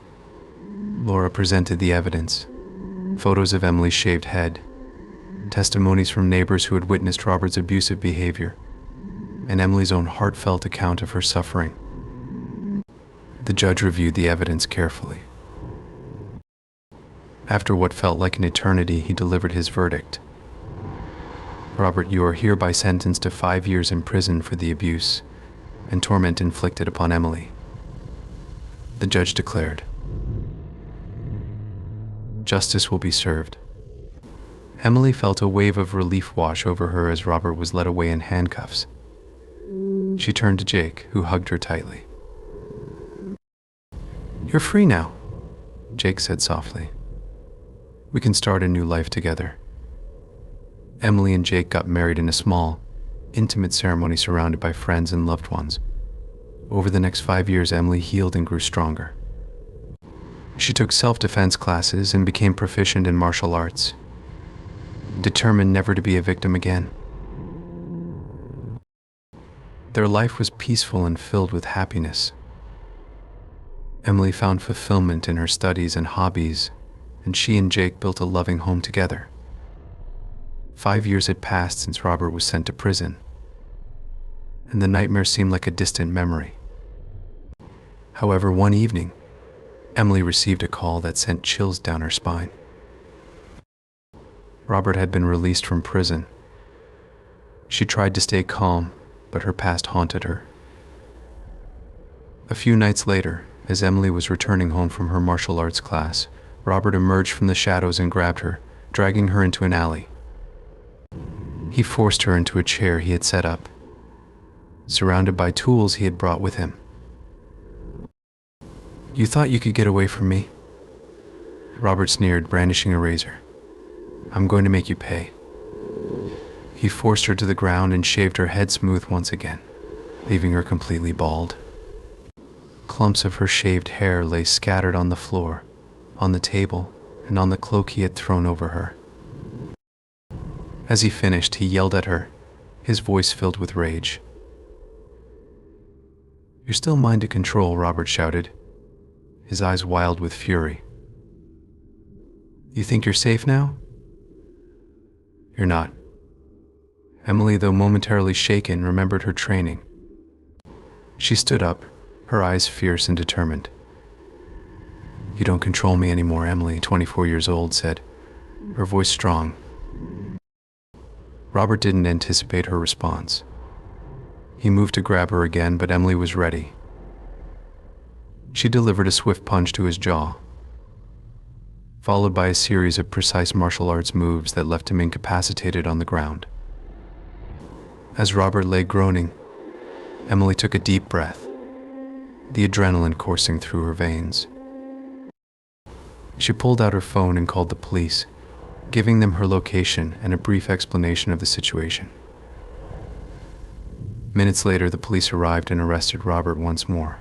S1: Laura presented the evidence. Photos of Emily's shaved head, testimonies from neighbors who had witnessed Robert's abusive behavior, and Emily's own heartfelt account of her suffering. The judge reviewed the evidence carefully. After what felt like an eternity, he delivered his verdict. Robert, you are hereby sentenced to 5 years in prison for the abuse and torment inflicted upon Emily. The judge declared. Justice will be served. Emily felt a wave of relief wash over her as Robert was led away in handcuffs. She turned to Jake, who hugged her tightly. You're free now, Jake said softly. We can start a new life together. Emily and Jake got married in a small, intimate ceremony surrounded by friends and loved ones. Over the next 5 years, Emily healed and grew stronger. She took self-defense classes and became proficient in martial arts, determined never to be a victim again. Their life was peaceful and filled with happiness. Emily found fulfillment in her studies and hobbies, and she and Jake built a loving home together. 5 years had passed since Robert was sent to prison, and the nightmare seemed like a distant memory. However, one evening, Emily received a call that sent chills down her spine. Robert had been released from prison. She tried to stay calm, but her past haunted her. A few nights later, as Emily was returning home from her martial arts class, Robert emerged from the shadows and grabbed her, dragging her into an alley. He forced her into a chair he had set up, surrounded by tools he had brought with him. You thought you could get away from me? Robert sneered, brandishing a razor. I'm going to make you pay. He forced her to the ground and shaved her head smooth once again, leaving her completely bald. Clumps of her shaved hair lay scattered on the floor, on the table, and on the cloak he had thrown over her. As he finished, he yelled at her, his voice filled with rage. You're still mine to control, Robert shouted, his eyes wild with fury. You think you're safe now? You're not. Emily, though momentarily shaken, remembered her training. She stood up, her eyes fierce and determined. You don't control me anymore, Emily, 24 years old, said, her voice strong. Robert didn't anticipate her response. He moved to grab her again, but Emily was ready. She delivered a swift punch to his jaw, followed by a series of precise martial arts moves that left him incapacitated on the ground. As Robert lay groaning, Emily took a deep breath, the adrenaline coursing through her veins. She pulled out her phone and called the police, giving them her location and a brief explanation of the situation. Minutes later, the police arrived and arrested Robert once more.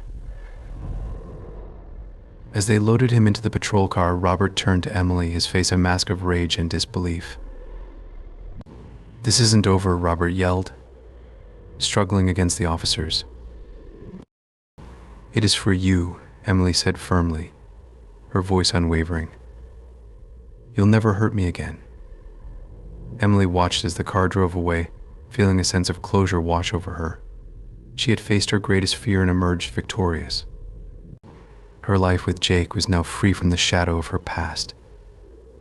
S1: As they loaded him into the patrol car, Robert turned to Emily, his face a mask of rage and disbelief. This isn't over, Robert yelled, struggling against the officers. It is for you, Emily said firmly, her voice unwavering. You'll never hurt me again. Emily watched as the car drove away, feeling a sense of closure wash over her. She had faced her greatest fear and emerged victorious. Her life with Jake was now free from the shadow of her past,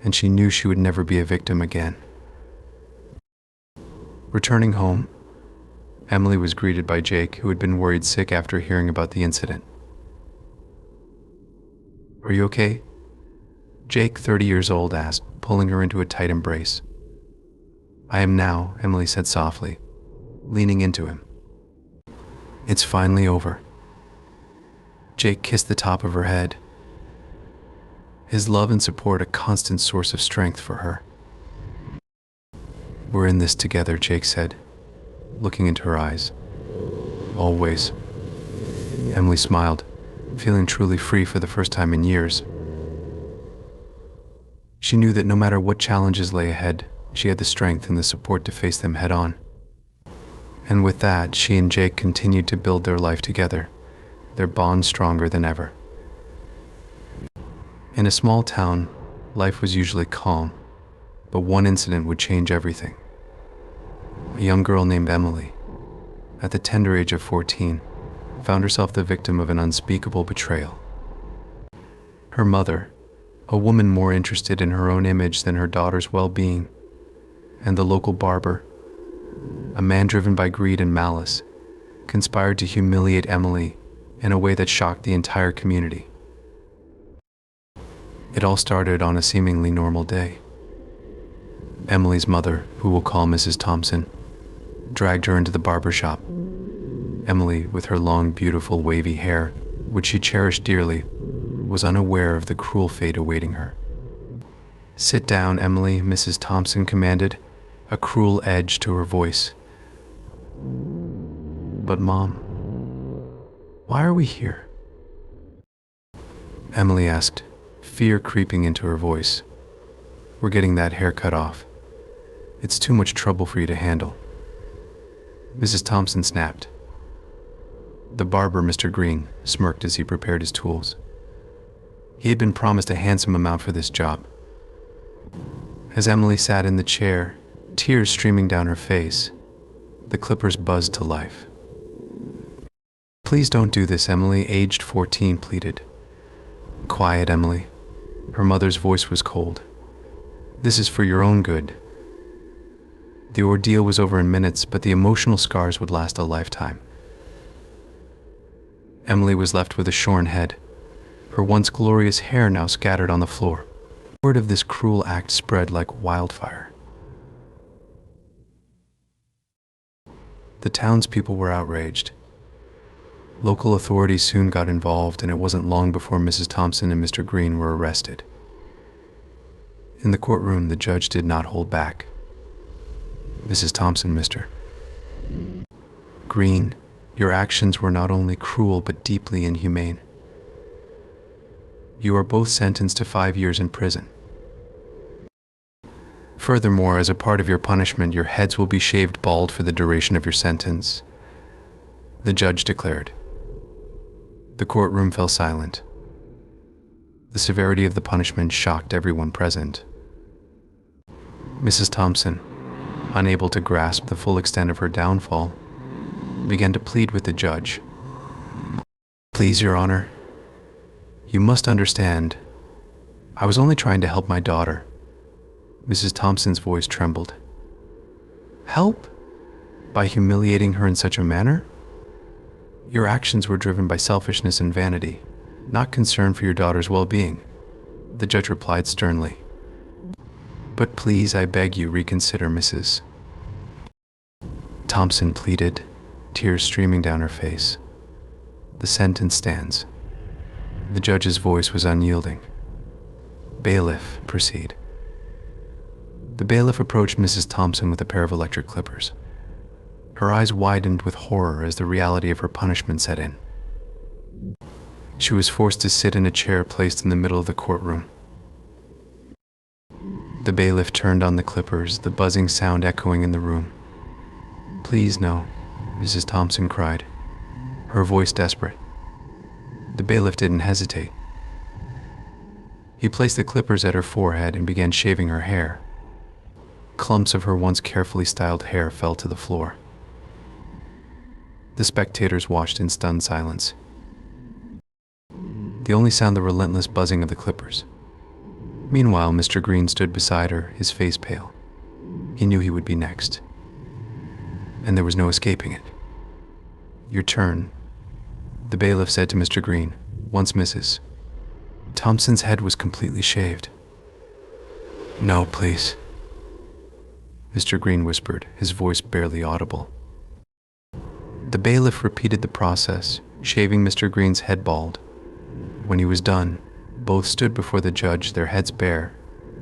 S1: and she knew she would never be a victim again. Returning home, Emily was greeted by Jake, who had been worried sick after hearing about the incident. Are you okay? Jake, 30 years old, asked, pulling her into a tight embrace. I am now, Emily said softly, leaning into him. It's finally over. Jake kissed the top of her head, his love and support a constant source of strength for her. We're in this together, Jake said, looking into her eyes. Always. Emily smiled, feeling truly free for the first time in years. She knew that no matter what challenges lay ahead, she had the strength and the support to face them head on. And with that, she and Jake continued to build their life together, their bond stronger than ever. In a small town, life was usually calm, but one incident would change everything. A young girl named Emily, at the tender age of 14, found herself the victim of an unspeakable betrayal. Her mother, a woman more interested in her own image than her daughter's well-being, and the local barber, a man driven by greed and malice, conspired to humiliate Emily in a way that shocked the entire community. It all started on a seemingly normal day. Emily's mother, who we'll call Mrs. Thompson, dragged her into the barber shop. Emily, with her long, beautiful, wavy hair, which she cherished dearly, was unaware of the cruel fate awaiting her. "Sit down, Emily," Mrs. Thompson commanded, a cruel edge to her voice. "But Mom, why are we here?" Emily asked, fear creeping into her voice. "We're getting that hair cut off. It's too much trouble for you to handle." Mrs. Thompson snapped. The barber, Mr. Green, smirked as he prepared his tools. He had been promised a handsome amount for this job. As Emily sat in the chair, tears streaming down her face, the clippers buzzed to life. "Please don't do this, Emily," aged 14 pleaded. "Quiet, Emily." Her mother's voice was cold. "This is for your own good." The ordeal was over in minutes, but the emotional scars would last a lifetime. Emily was left with a shorn head, her once glorious hair now scattered on the floor. Word of this cruel act spread like wildfire. The townspeople were outraged. Local authorities soon got involved, and it wasn't long before Mrs. Thompson and Mr. Green were arrested. In the courtroom, the judge did not hold back. "Mrs. Thompson, Mr. Green, your actions were not only cruel but deeply inhumane. You are both sentenced to 5 years in prison. Furthermore, as a part of your punishment, your heads will be shaved bald for the duration of your sentence," the judge declared. The courtroom fell silent. The severity of the punishment shocked everyone present. Mrs. Thompson, unable to grasp the full extent of her downfall, began to plead with the judge. "Please, Your Honor, you must understand, I was only trying to help my daughter." Mrs. Thompson's voice trembled. "Help? By humiliating her in such a manner? Your actions were driven by selfishness and vanity, not concern for your daughter's well-being," the judge replied sternly. "But please, I beg you, reconsider, Mrs. Thompson pleaded, tears streaming down her face. "The sentence stands." The judge's voice was unyielding. "Bailiff, proceed." The bailiff approached Mrs. Thompson with a pair of electric clippers. Her eyes widened with horror as the reality of her punishment set in. She was forced to sit in a chair placed in the middle of the courtroom. The bailiff turned on the clippers, the buzzing sound echoing in the room. "Please, no," Mrs. Thompson cried, her voice desperate. The bailiff didn't hesitate. He placed the clippers at her forehead and began shaving her hair. Clumps of her once carefully styled hair fell to the floor. The spectators watched in stunned silence. The only sound the relentless buzzing of the clippers. Meanwhile, Mr. Green stood beside her, his face pale. He knew he would be next. And there was no escaping it. "Your turn," the bailiff said to Mr. Green, once Mrs. Thompson's head was completely shaved. "No, please," Mr. Green whispered, his voice barely audible. The bailiff repeated the process, shaving Mr. Green's head bald. When he was done, both stood before the judge, their heads bare,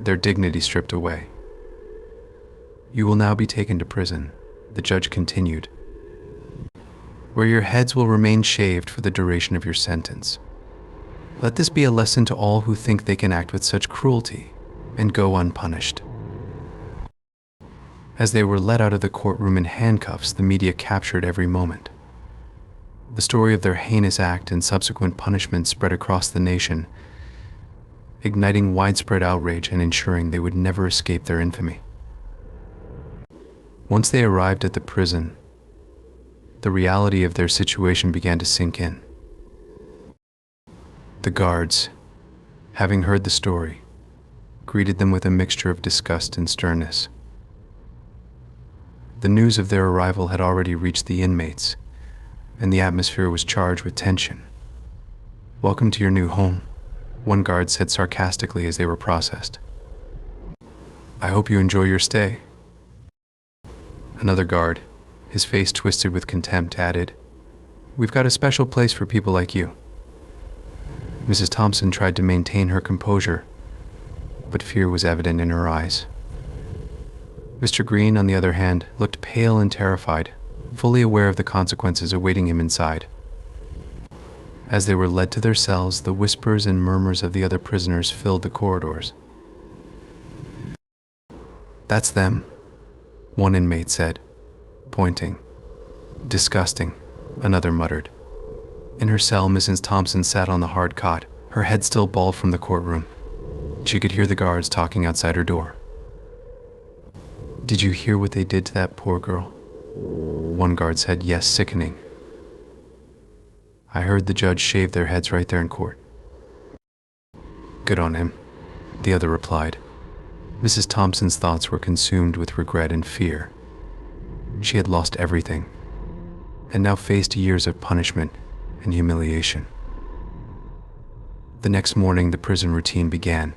S1: their dignity stripped away. "You will now be taken to prison," the judge continued, "where your heads will remain shaved for the duration of your sentence. Let this be a lesson to all who think they can act with such cruelty and go unpunished." As they were led out of the courtroom in handcuffs, the media captured every moment. The story of their heinous act and subsequent punishment spread across the nation, igniting widespread outrage and ensuring they would never escape their infamy. Once they arrived at the prison, The reality of their situation began to sink in. The guards, having heard the story, greeted them with a mixture of disgust and sternness. The news of their arrival had already reached the inmates, and the atmosphere was charged with tension. "Welcome to your new home," one guard said sarcastically as they were processed. "I hope you enjoy your stay." Another guard, his face twisted with contempt, added, "We've got a special place for people like you." Mrs. Thompson tried to maintain her composure, but fear was evident in her eyes. Mr. Green, on the other hand, looked pale and terrified, fully aware of the consequences awaiting him inside. As they were led to their cells, the whispers and murmurs of the other prisoners filled the corridors. "That's them," one inmate said, pointing. "Disgusting," another muttered. In her cell, Mrs. Thompson sat on the hard cot, her head still bald from the courtroom. She could hear the guards talking outside her door. "Did you hear what they did to that poor girl?" One guard said, "Yes, sickening. I heard the judge shave their heads right there in court." "Good on him," the other replied. Mrs. Thompson's thoughts were consumed with regret and fear. She had lost everything, and now faced years of punishment and humiliation. The next morning, the prison routine began.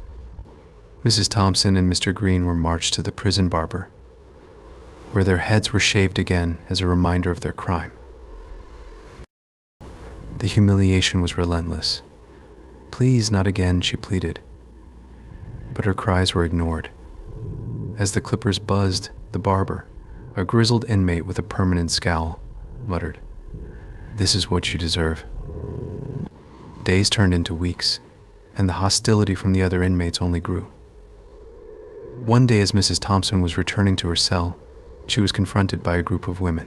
S1: Mrs. Thompson and Mr. Green were marched to the prison barber, where their heads were shaved again as a reminder of their crime. The humiliation was relentless. "Please, not again," she pleaded. But her cries were ignored. As the clippers buzzed, the barber, a grizzled inmate with a permanent scowl, muttered, "This is what you deserve." Days turned into weeks, and the hostility from the other inmates only grew. One day, as Mrs. Thompson was returning to her cell, she was confronted by a group of women.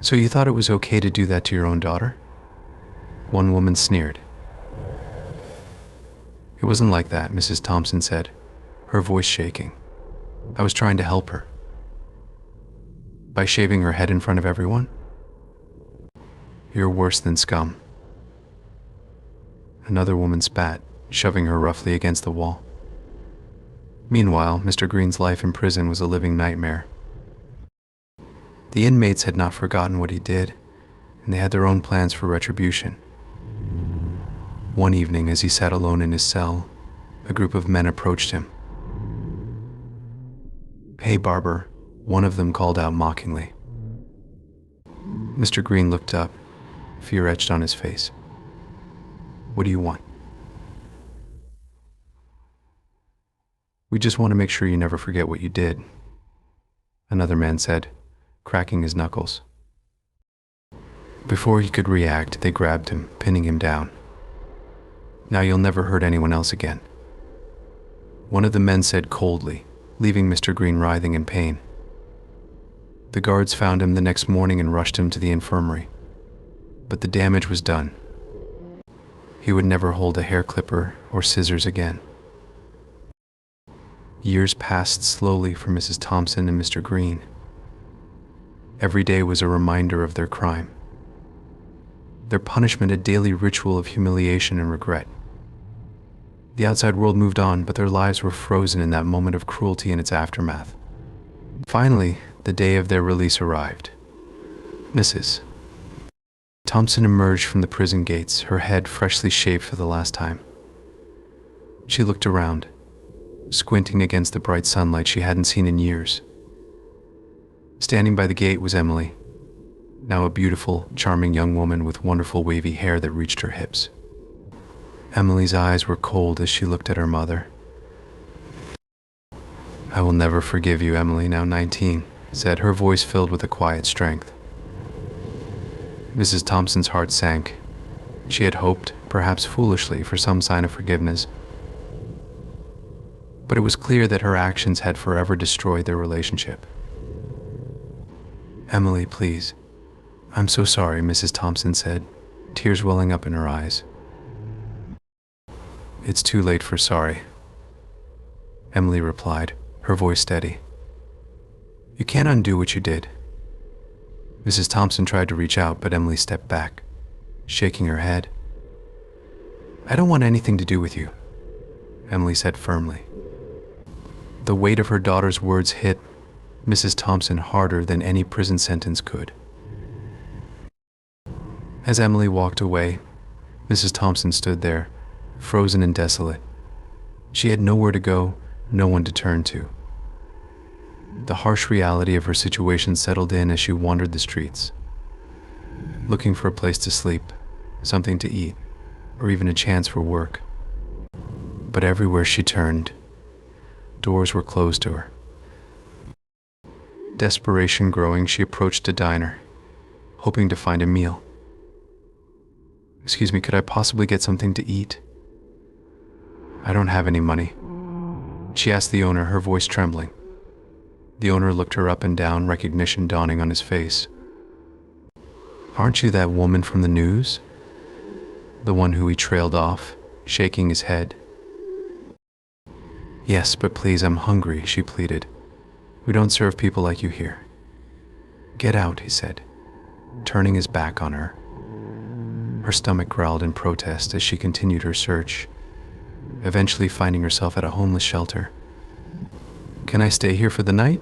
S1: "So you thought it was okay to do that to your own daughter?" One woman sneered. "It wasn't like that," Mrs. Thompson said, her voice shaking. "I was trying to help her." "By shaving her head in front of everyone?" "You're worse than scum." Another woman spat, shoving her roughly against the wall. Meanwhile, Mr. Green's life in prison was a living nightmare. The inmates had not forgotten what he did, and they had their own plans for retribution. One evening, as he sat alone in his cell, a group of men approached him. "Hey, barber," one of them called out mockingly. Mr. Green looked up, fear etched on his face. "What do you want?" "We just want to make sure you never forget what you did," another man said, cracking his knuckles. Before he could react, they grabbed him, pinning him down. "Now you'll never hurt anyone else again," one of the men said coldly, leaving Mr. Green writhing in pain. The guards found him the next morning and rushed him to the infirmary. But the damage was done. He would never hold a hair clipper or scissors again. Years passed slowly for Mrs. Thompson and Mr. Green. Every day was a reminder of their crime. Their punishment a daily ritual of humiliation and regret. The outside world moved on, but their lives were frozen in that moment of cruelty and its aftermath. Finally, the day of their release arrived. Mrs. Thompson emerged from the prison gates, her head freshly shaved for the last time. She looked around, squinting against the bright sunlight she hadn't seen in years. Standing by the gate was Emily, now a beautiful, charming young woman with wonderful wavy hair that reached her hips. Emily's eyes were cold as she looked at her mother. "I will never forgive you," Emily, now 19, said, her voice filled with a quiet strength. Mrs. Thompson's heart sank. She had hoped, perhaps foolishly, for some sign of forgiveness. But it was clear that her actions had forever destroyed their relationship. "Emily, please." "I'm so sorry," Mrs. Thompson said, tears welling up in her eyes. "It's too late for sorry," Emily replied, her voice steady. "You can't undo what you did. Mrs. Thompson tried to reach out, but Emily stepped back, shaking her head. "I don't want anything to do with you," Emily said firmly. The weight of her daughter's words hit Mrs. Thompson harder than any prison sentence could. As Emily walked away, Mrs. Thompson stood there, frozen and desolate. She had nowhere to go, no one to turn to. The harsh reality of her situation settled in as she wandered the streets, looking for a place to sleep, something to eat, or even a chance for work. But everywhere she turned, doors were closed to her. Desperation growing, she approached a diner, hoping to find a meal. "Excuse me, could I possibly get something to eat?" "I don't have any money," she asked the owner, her voice trembling. The owner looked her up and down, recognition dawning on his face. "Aren't you that woman from the news? The one who he trailed off, shaking his head?" "Yes, but please, I'm hungry," she pleaded. "We don't serve people like you here." "Get out," he said, turning his back on her. Her stomach growled in protest as she continued her search, eventually finding herself at a homeless shelter. "Can I stay here for the night?"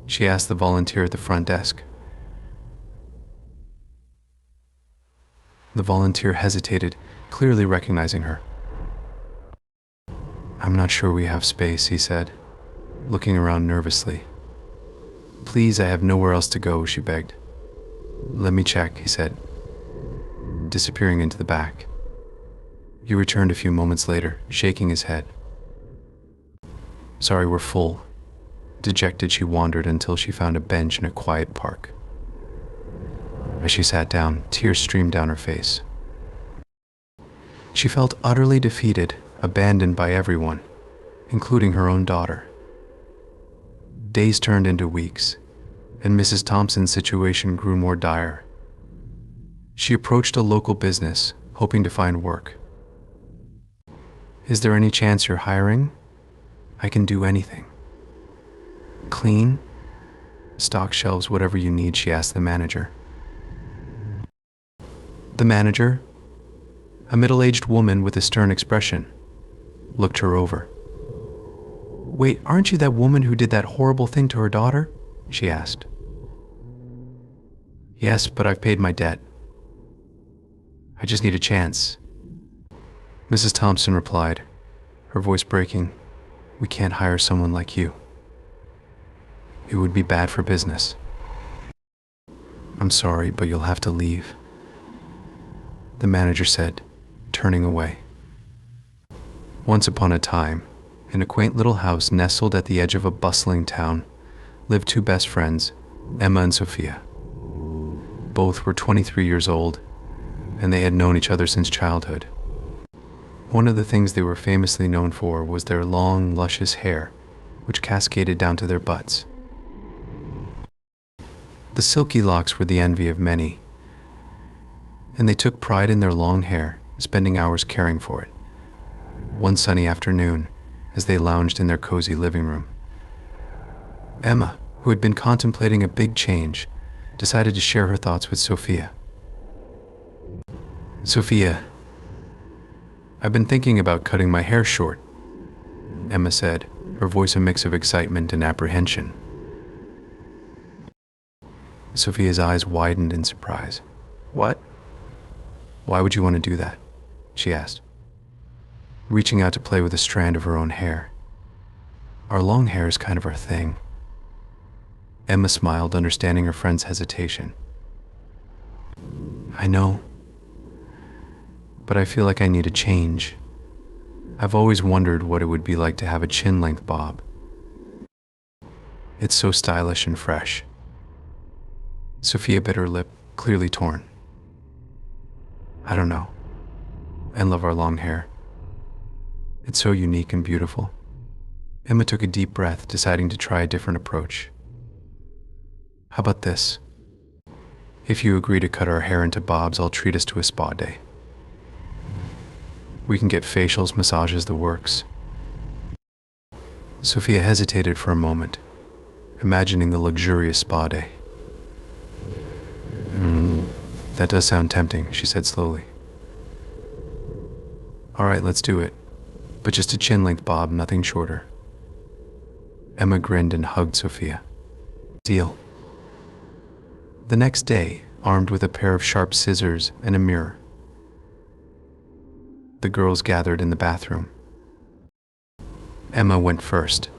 S1: she asked the volunteer at the front desk. The volunteer hesitated, clearly recognizing her. "I'm not sure we have space," he said, looking around nervously. "Please, I have nowhere else to go," she begged. "Let me check," he said, disappearing into the back. He returned a few moments later, shaking his head. "Sorry, we're full." Dejected, she wandered until she found a bench in a quiet park. As she sat down, tears streamed down her face. She felt utterly defeated, abandoned by everyone, including her own daughter. Days turned into weeks, and Mrs. Thompson's situation grew more dire. She approached a local business, hoping to find work. "Is there any chance you're hiring? I can do anything." "Clean? Stock shelves, whatever you need," she asked the manager. The manager, a middle-aged woman with a stern expression, looked her over. "Wait, aren't you that woman who did that horrible thing to her daughter?" she asked. "Yes, but I've paid my debt. I just need a chance." Mrs. Thompson replied, her voice breaking. "We can't hire someone like you. It would be bad for business. I'm sorry, but you'll have to leave," the manager said, turning away. Once upon a time, in a quaint little house nestled at the edge of a bustling town, lived two best friends, Emma and Sophia. Both were 23 years old, and they had known each other since childhood. One of the things they were famously known for was their long, luscious hair, which cascaded down to their butts. The silky locks were the envy of many, and they took pride in their long hair, spending hours caring for it. One sunny afternoon, as they lounged in their cozy living room, Emma, who had been contemplating a big change, decided to share her thoughts with Sophia. "Sophia, I've been thinking about cutting my hair short," Emma said, her voice a mix of excitement and apprehension. Sophia's eyes widened in surprise. "What? Why would you want to do that?" she asked, reaching out to play with a strand of her own hair. "Our long hair is kind of our thing." Emma smiled, understanding her friend's hesitation. "I know, but I feel like I need a change. I've always wondered what it would be like to have a chin-length bob. It's so stylish and fresh." Sophia bit her lip, clearly torn. "I don't know. I love our long hair. It's so unique and beautiful." Emma took a deep breath, deciding to try a different approach. "How about this? If you agree to cut our hair into bobs, I'll treat us to a spa day. We can get facials, massages, the works." Sophia hesitated for a moment, imagining the luxurious spa day. That does sound tempting, she said slowly. All right, let's do it. But just a chin-length bob, nothing shorter. Emma grinned and hugged Sophia. Deal. The next day, armed with a pair of sharp scissors and a mirror, the girls gathered in the bathroom. Emma went first.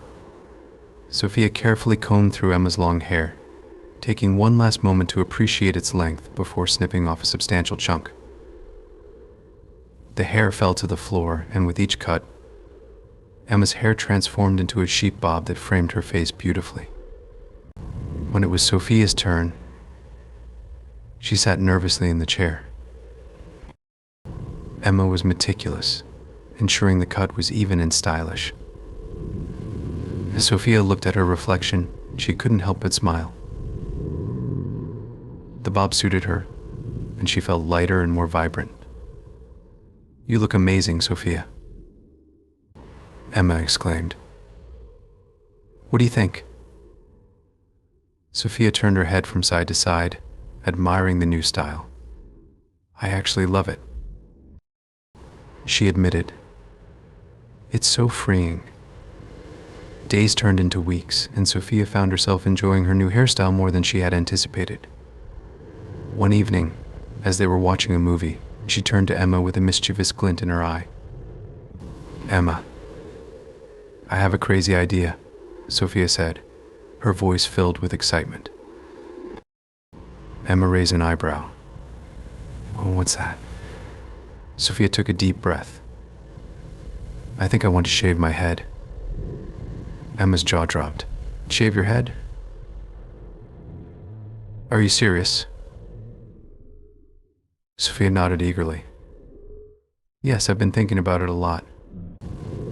S1: Sophia carefully combed through Emma's long hair, taking one last moment to appreciate its length before snipping off a substantial chunk. The hair fell to the floor, and with each cut, Emma's hair transformed into a sheep bob that framed her face beautifully. When it was Sophia's turn, she sat nervously in the chair. Emma was meticulous, ensuring the cut was even and stylish. As Sophia looked at her reflection, she couldn't help but smile. The bob suited her, and she felt lighter and more vibrant. You look amazing, Sophia, Emma exclaimed. What do you think? Sophia turned her head from side to side, admiring the new style. I actually love it, she admitted. It's so freeing. Days turned into weeks, and Sophia found herself enjoying her new hairstyle more than she had anticipated. One evening, as they were watching a movie, she turned to Emma with a mischievous glint in her eye. Emma, I have a crazy idea, Sophia said, her voice filled with excitement. Emma raised an eyebrow. Oh, what's that? Sophia took a deep breath. I think I want to shave my head. Emma's jaw dropped. Shave your head? Are you serious? Sophia nodded eagerly. Yes, I've been thinking about it a lot.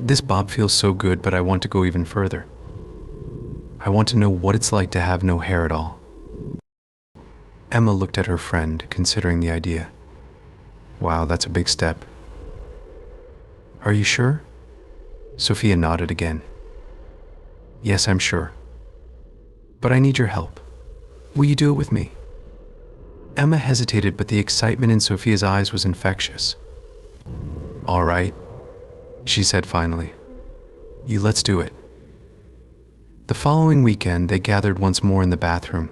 S1: This bob feels so good, but I want to go even further. I want to know what it's like to have no hair at all. Emma looked at her friend, considering the idea. Wow, that's a big step. Are you sure? Sophia nodded again. Yes, I'm sure. But I need your help. Will you do it with me? Emma hesitated, but the excitement in Sophia's eyes was infectious. All right, she said finally. Let's do it. The following weekend, they gathered once more in the bathroom,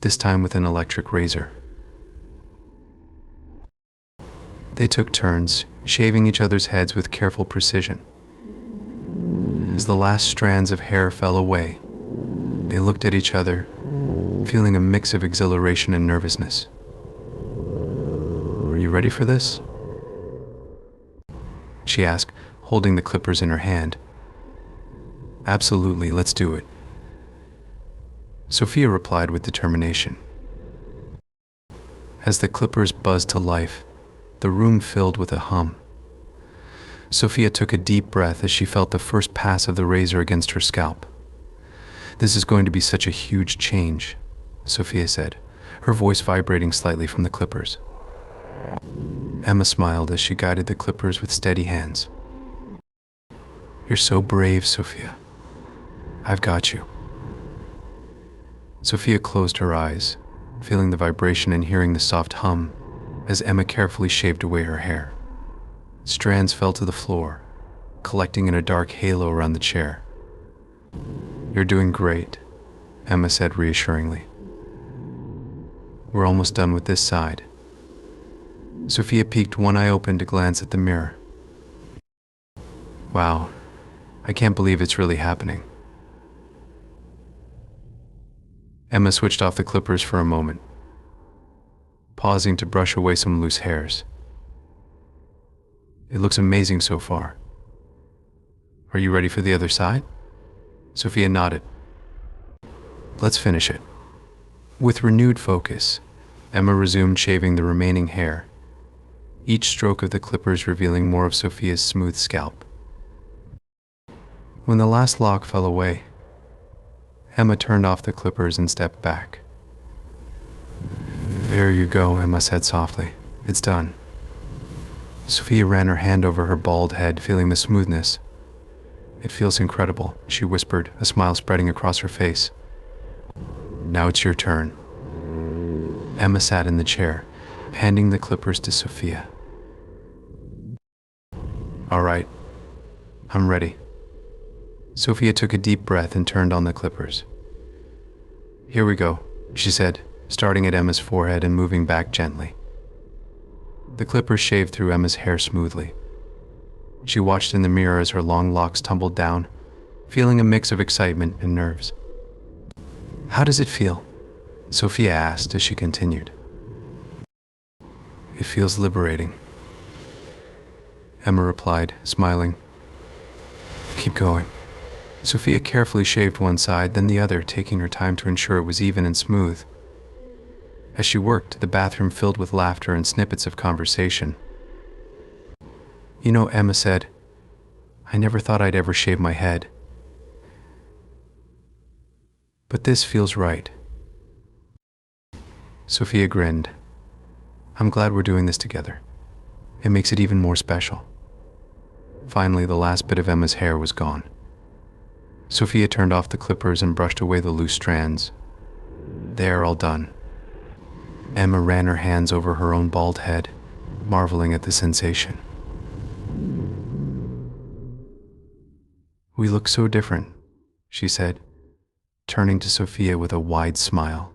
S1: this time with an electric razor. They took turns, shaving each other's heads with careful precision. As the last strands of hair fell away, they looked at each other, feeling a mix of exhilaration and nervousness. Are you ready for this? She asked, holding the clippers in her hand. Absolutely, let's do it, Sophia replied with determination. As the clippers buzzed to life, the room filled with a hum. Sophia took a deep breath as she felt the first pass of the razor against her scalp. This is going to be such a huge change, Sophia said, her voice vibrating slightly from the clippers. Emma smiled as she guided the clippers with steady hands. You're so brave, Sophia. I've got you. Sophia closed her eyes, feeling the vibration and hearing the soft hum as Emma carefully shaved away her hair. Strands fell to the floor, collecting in a dark halo around the chair. You're doing great, Emma said reassuringly. We're almost done with this side. Sophia peeked one eye open to glance at the mirror. Wow, I can't believe it's really happening. Emma switched off the clippers for a moment, pausing to brush away some loose hairs. It looks amazing so far. Are you ready for the other side? Sophia nodded. Let's finish it. With renewed focus, Emma resumed shaving the remaining hair, each stroke of the clippers revealing more of Sophia's smooth scalp. When the last lock fell away, Emma turned off the clippers and stepped back. There you go, Emma said softly. It's done. Sophia ran her hand over her bald head, feeling the smoothness. It feels incredible, she whispered, a smile spreading across her face. Now it's your turn. Emma sat in the chair, handing the clippers to Sophia. "All right, I'm ready." Sophia took a deep breath and turned on the clippers. "Here we go," she said, starting at Emma's forehead and moving back gently. The clippers shaved through Emma's hair smoothly. She watched in the mirror as her long locks tumbled down, feeling a mix of excitement and nerves. "How does it feel?" Sophia asked as she continued. "It feels liberating," Emma replied, smiling. "Keep going." Sophia carefully shaved one side, then the other, taking her time to ensure it was even and smooth. As she worked, the bathroom filled with laughter and snippets of conversation. "You know," Emma said, "I never thought I'd ever shave my head. But this feels right." Sophia grinned. "I'm glad we're doing this together. It makes it even more special." Finally, the last bit of Emma's hair was gone. Sophia turned off the clippers and brushed away the loose strands. "They're all done." Emma ran her hands over her own bald head, marveling at the sensation. "We look so different," she said, turning to Sophia with a wide smile.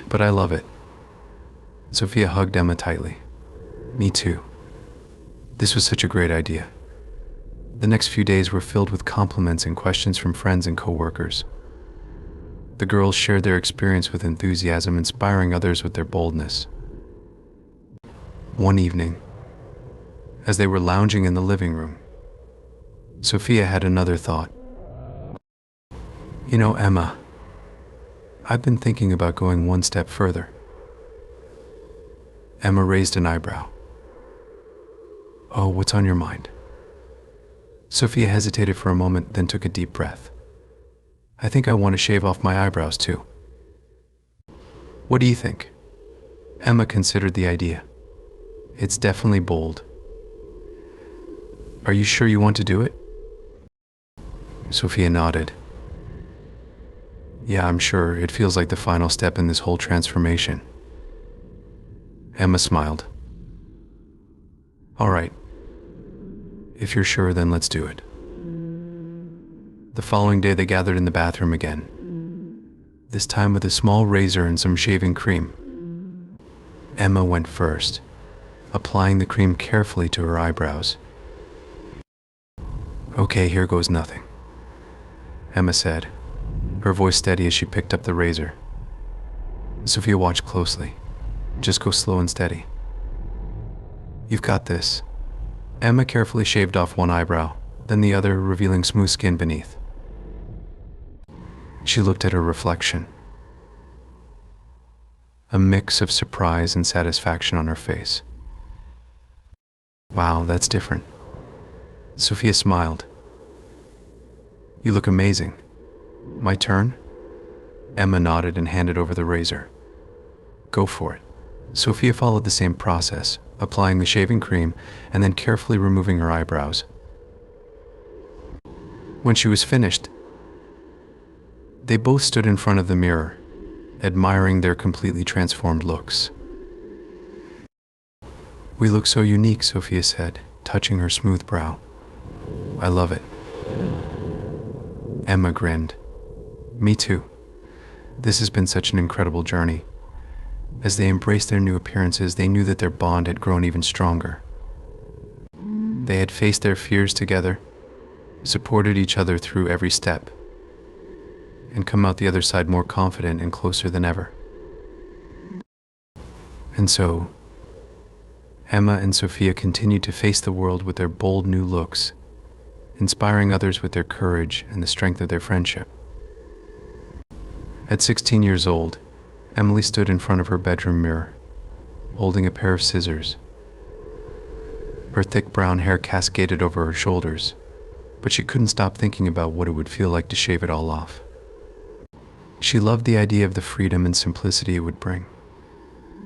S1: "But I love it." Sophia hugged Emma tightly. "Me too. This was such a great idea." The next few days were filled with compliments and questions from friends and coworkers. The girls shared their experience with enthusiasm, inspiring others with their boldness. One evening, as they were lounging in the living room, Sophia had another thought. "You know, Emma, I've been thinking about going one step further." Emma raised an eyebrow. "Oh, what's on your mind?" Sophia hesitated for a moment, then took a deep breath. "I think I want to shave off my eyebrows too." "What do you think?" Emma considered the idea. "It's definitely bold." "Are you sure you want to do it?" Sophia nodded. "Yeah, I'm sure. It feels like the final step in this whole transformation." Emma smiled. "All right. If you're sure, then let's do it." The following day, they gathered in the bathroom again, this time with a small razor and some shaving cream. Emma went first, applying the cream carefully to her eyebrows. "Okay, here goes nothing," Emma said, her voice steady as she picked up the razor. Sophia watched closely. "Just go slow and steady." "You've got this." Emma carefully shaved off one eyebrow, then the other, revealing smooth skin beneath. She looked at her reflection, a mix of surprise and satisfaction on her face. "Wow, that's different." Sophia smiled. "You look amazing." "My turn?" Emma nodded and handed over the razor. "Go for it." Sophia followed the same process, applying the shaving cream and then carefully removing her eyebrows. When she was finished, they both stood in front of the mirror, admiring their completely transformed looks. "We look so unique," Sophia said, touching her smooth brow. "I love it." Emma grinned. "Me too. This has been such an incredible journey." As they embraced their new appearances, they knew that their bond had grown even stronger. They had faced their fears together, supported each other through every step, and come out the other side more confident and closer than ever. And so, Emma and Sophia continued to face the world with their bold new looks, inspiring others with their courage and the strength of their friendship. At 16 years old, Emily stood in front of her bedroom mirror, holding a pair of scissors. Her thick brown hair cascaded over her shoulders, but she couldn't stop thinking about what it would feel like to shave it all off. She loved the idea of the freedom and simplicity it would bring.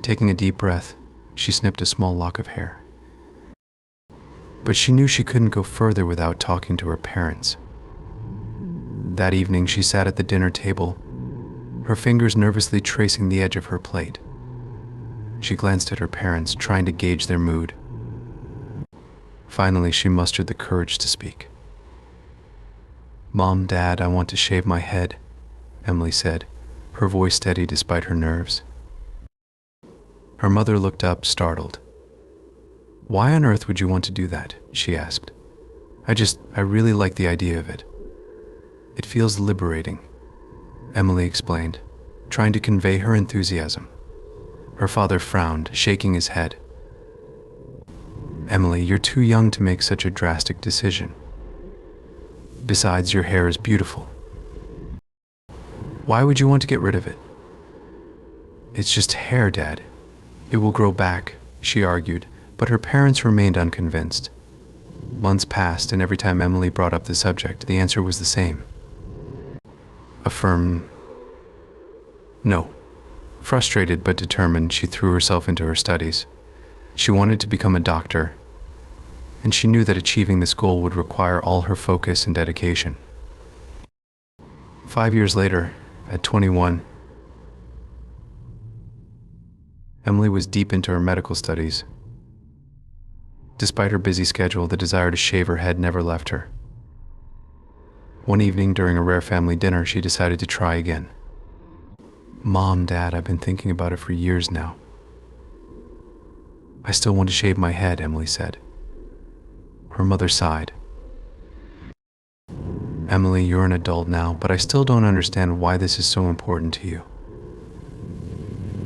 S1: Taking a deep breath, she snipped a small lock of hair. But she knew she couldn't go further without talking to her parents. That evening, she sat at the dinner table, her fingers nervously tracing the edge of her plate. She glanced at her parents, trying to gauge their mood. Finally, she mustered the courage to speak. "Mom, Dad, I want to shave my head," Emily said, her voice steady despite her nerves. Her mother looked up, startled. "Why on earth would you want to do that?" she asked. I really like the idea of it. It feels liberating," Emily explained, trying to convey her enthusiasm. Her father frowned, shaking his head. "Emily, you're too young to make such a drastic decision. Besides, your hair is beautiful. Why would you want to get rid of it?" "It's just hair, Dad. It will grow back," she argued, but her parents remained unconvinced. Months passed, and every time Emily brought up the subject, the answer was the same. A firm no. Frustrated but determined, she threw herself into her studies. She wanted to become a doctor, and she knew that achieving this goal would require all her focus and dedication. 5 years later, at 21, Emily was deep into her medical studies. Despite her busy schedule, the desire to shave her head never left her. One evening, during a rare family dinner, she decided to try again. "Mom, Dad, I've been thinking about it for years now. I still want to shave my head," Emily said. Her mother sighed. "Emily, you're an adult now, but I still don't understand why this is so important to you.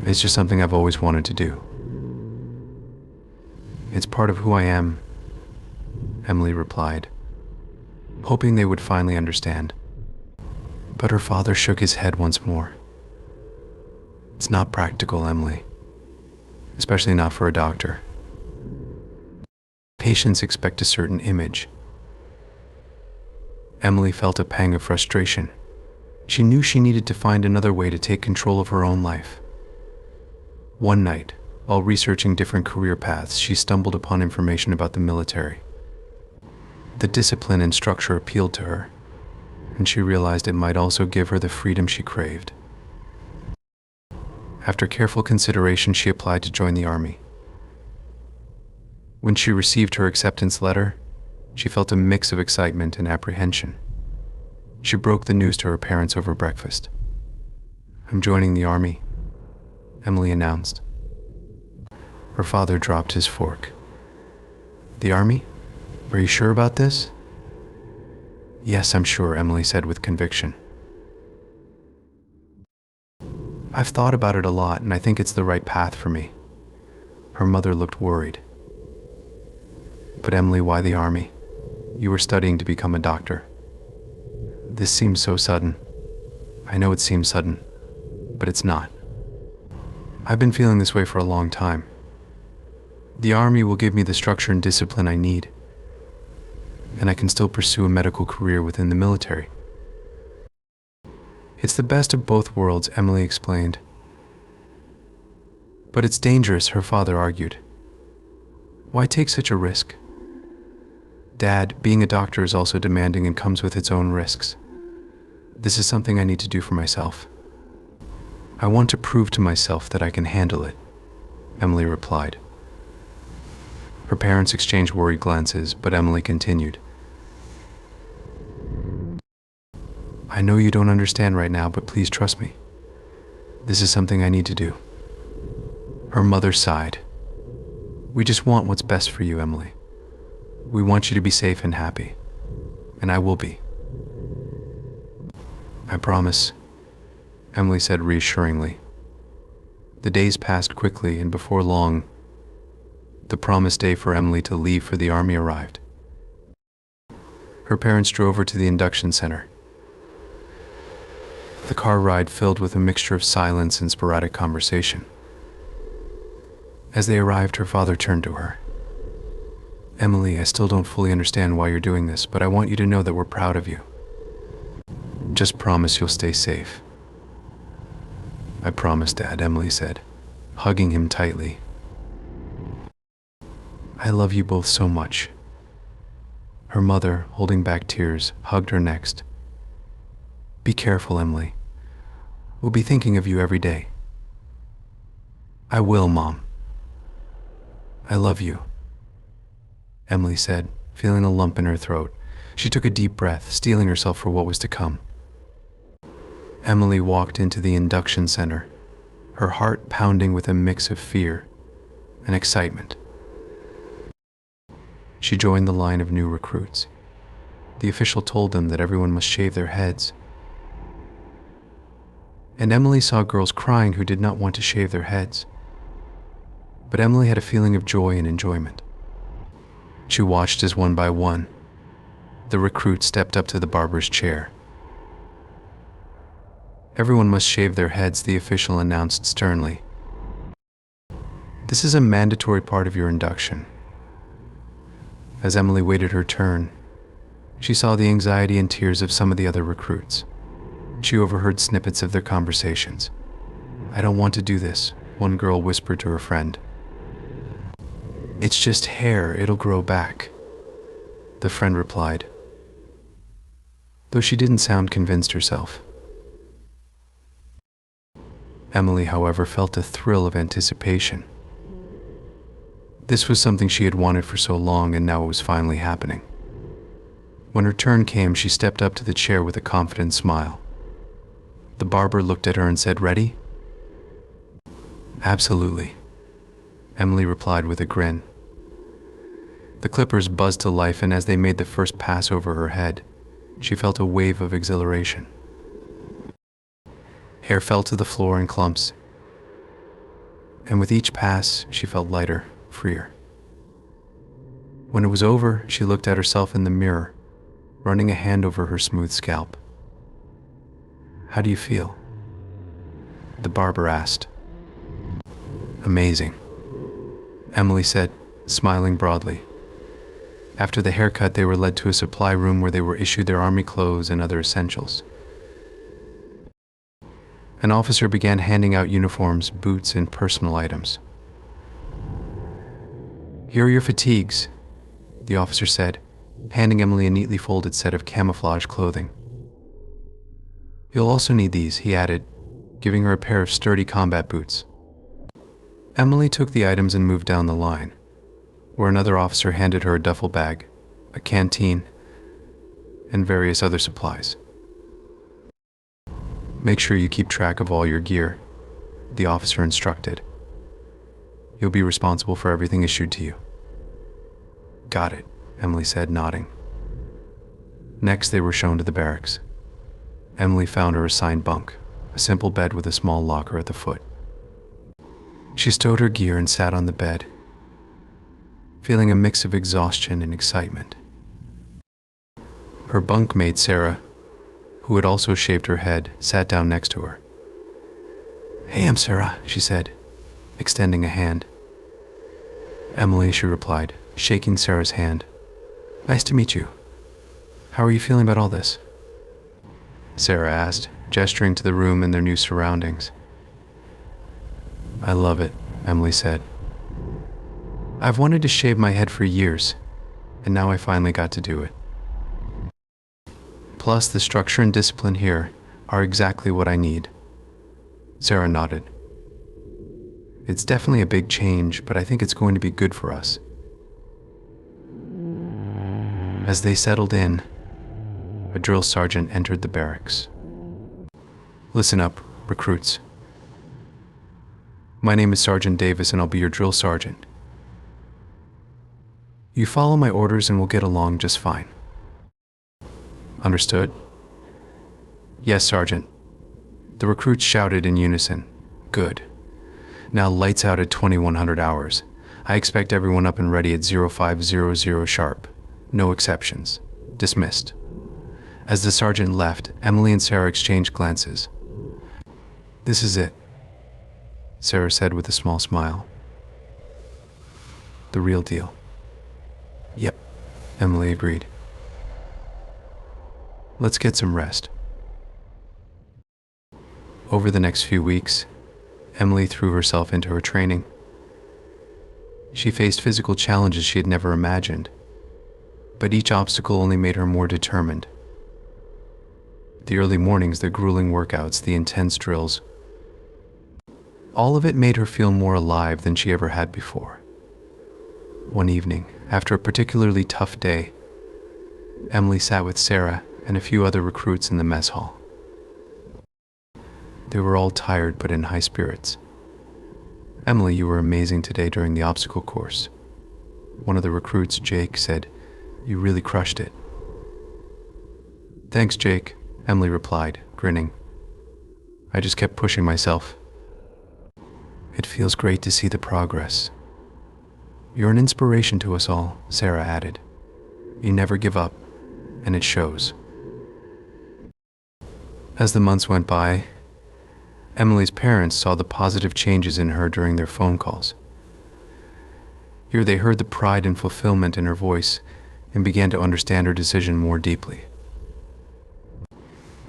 S1: It's just something I've always wanted to do. It's part of who I am," Emily replied, hoping they would finally understand. But her father shook his head once more. "It's not practical, Emily, especially not for a doctor. Patients expect a certain image." Emily felt a pang of frustration. She knew she needed to find another way to take control of her own life. One night, while researching different career paths, she stumbled upon information about the military. The discipline and structure appealed to her, and she realized it might also give her the freedom she craved. After careful consideration, she applied to join the Army. When she received her acceptance letter, she felt a mix of excitement and apprehension. She broke the news to her parents over breakfast. "I'm joining the Army," Emily announced. Her father dropped his fork. "The Army? Are you sure about this?" "Yes, I'm sure," Emily said with conviction. "I've thought about it a lot, and I think it's the right path for me." Her mother looked worried. "But Emily, why the Army? You were studying to become a doctor. This seems so sudden." "I know it seems sudden, but it's not. I've been feeling this way for a long time. The Army will give me the structure and discipline I need, and I can still pursue a medical career within the military. It's the best of both worlds," Emily explained. "But it's dangerous," her father argued. "Why take such a risk?" "Dad, being a doctor is also demanding and comes with its own risks. This is something I need to do for myself. I want to prove to myself that I can handle it," Emily replied. Her parents exchanged worried glances, but Emily continued. "I know you don't understand right now, but please trust me. This is something I need to do." Her mother sighed. "We just want what's best for you, Emily. We want you to be safe and happy, and I will be." "I promise," Emily said reassuringly. The days passed quickly, and before long, the promised day for Emily to leave for the Army arrived. Her parents drove her to the induction center. The car ride filled with a mixture of silence and sporadic conversation. As they arrived, her father turned to her. "Emily, I still don't fully understand why you're doing this, but I want you to know that we're proud of you. Just promise you'll stay safe." "I promise, Dad," Emily said, hugging him tightly. "I love you both so much." Her mother, holding back tears, hugged her next. "Be careful, Emily. We'll be thinking of you every day." "I will, Mom. I love you," Emily said, feeling a lump in her throat. She took a deep breath, steeling herself for what was to come. Emily walked into the induction center, her heart pounding with a mix of fear and excitement. She joined the line of new recruits. The official told them that everyone must shave their heads. And Emily saw girls crying who did not want to shave their heads. But Emily had a feeling of joy and enjoyment. She watched as one by one, the recruits stepped up to the barber's chair. "Everyone must shave their heads," the official announced sternly. "This is a mandatory part of your induction." As Emily waited her turn, she saw the anxiety and tears of some of the other recruits. She overheard snippets of their conversations. "I don't want to do this," one girl whispered to her friend. "It's just hair, it'll grow back," the friend replied, though she didn't sound convinced herself. Emily, however, felt a thrill of anticipation. This was something she had wanted for so long, and now it was finally happening. When her turn came, she stepped up to the chair with a confident smile. The barber looked at her and said, "Ready?" "Absolutely," Emily replied with a grin. The clippers buzzed to life, and as they made the first pass over her head, she felt a wave of exhilaration. Hair fell to the floor in clumps, and with each pass, she felt lighter, freer. When it was over, she looked at herself in the mirror, running a hand over her smooth scalp. "How do you feel?" the barber asked. "Amazing," Emily said, smiling broadly. After the haircut, they were led to a supply room where they were issued their army clothes and other essentials. An officer began handing out uniforms, boots, and personal items. "Here are your fatigues," the officer said, handing Emily a neatly folded set of camouflage clothing. "You'll also need these," he added, giving her a pair of sturdy combat boots. Emily took the items and moved down the line, where another officer handed her a duffel bag, a canteen, and various other supplies. "Make sure you keep track of all your gear," the officer instructed. "You'll be responsible for everything issued to you." "Got it," Emily said, nodding. Next, they were shown to the barracks. Emily found her assigned bunk, a simple bed with a small locker at the foot. She stowed her gear and sat on the bed, feeling a mix of exhaustion and excitement. Her bunkmate, Sarah, who had also shaved her head, sat down next to her. "Hey, I'm Sarah," she said, extending a hand. "Emily," she replied, shaking Sarah's hand. "Nice to meet you. How are you feeling about all this?" Sarah asked, gesturing to the room and their new surroundings. "I love it," Emily said. "I've wanted to shave my head for years, and now I finally got to do it. Plus, the structure and discipline here are exactly what I need." Sarah nodded. "It's definitely a big change, but I think it's going to be good for us." As they settled in, a drill sergeant entered the barracks. "Listen up, recruits. My name is Sergeant Davis, and I'll be your drill sergeant. You follow my orders and we'll get along just fine." "Understood?" "Yes, Sergeant." The recruits shouted in unison. "Good. Now lights out at 2100 hours. I expect everyone up and ready at 0500 sharp. No exceptions. Dismissed." As the sergeant left, Emily and Sarah exchanged glances. "This is it," Sarah said with a small smile. "The real deal." "Yep," Emily agreed. "Let's get some rest." Over the next few weeks, Emily threw herself into her training. She faced physical challenges she had never imagined, but each obstacle only made her more determined. The early mornings, the grueling workouts, the intense drills. All of it made her feel more alive than she ever had before. One evening, after a particularly tough day, Emily sat with Sarah and a few other recruits in the mess hall. They were all tired but in high spirits. "Emily, you were amazing today during the obstacle course." One of the recruits, Jake, said, "You really crushed it." "Thanks, Jake," Emily replied, grinning. "I just kept pushing myself." "It feels great to see the progress." "You're an inspiration to us all," Sarah added. "You never give up, and it shows." As the months went by, Emily's parents saw the positive changes in her during their phone calls. Here they heard the pride and fulfillment in her voice and began to understand her decision more deeply.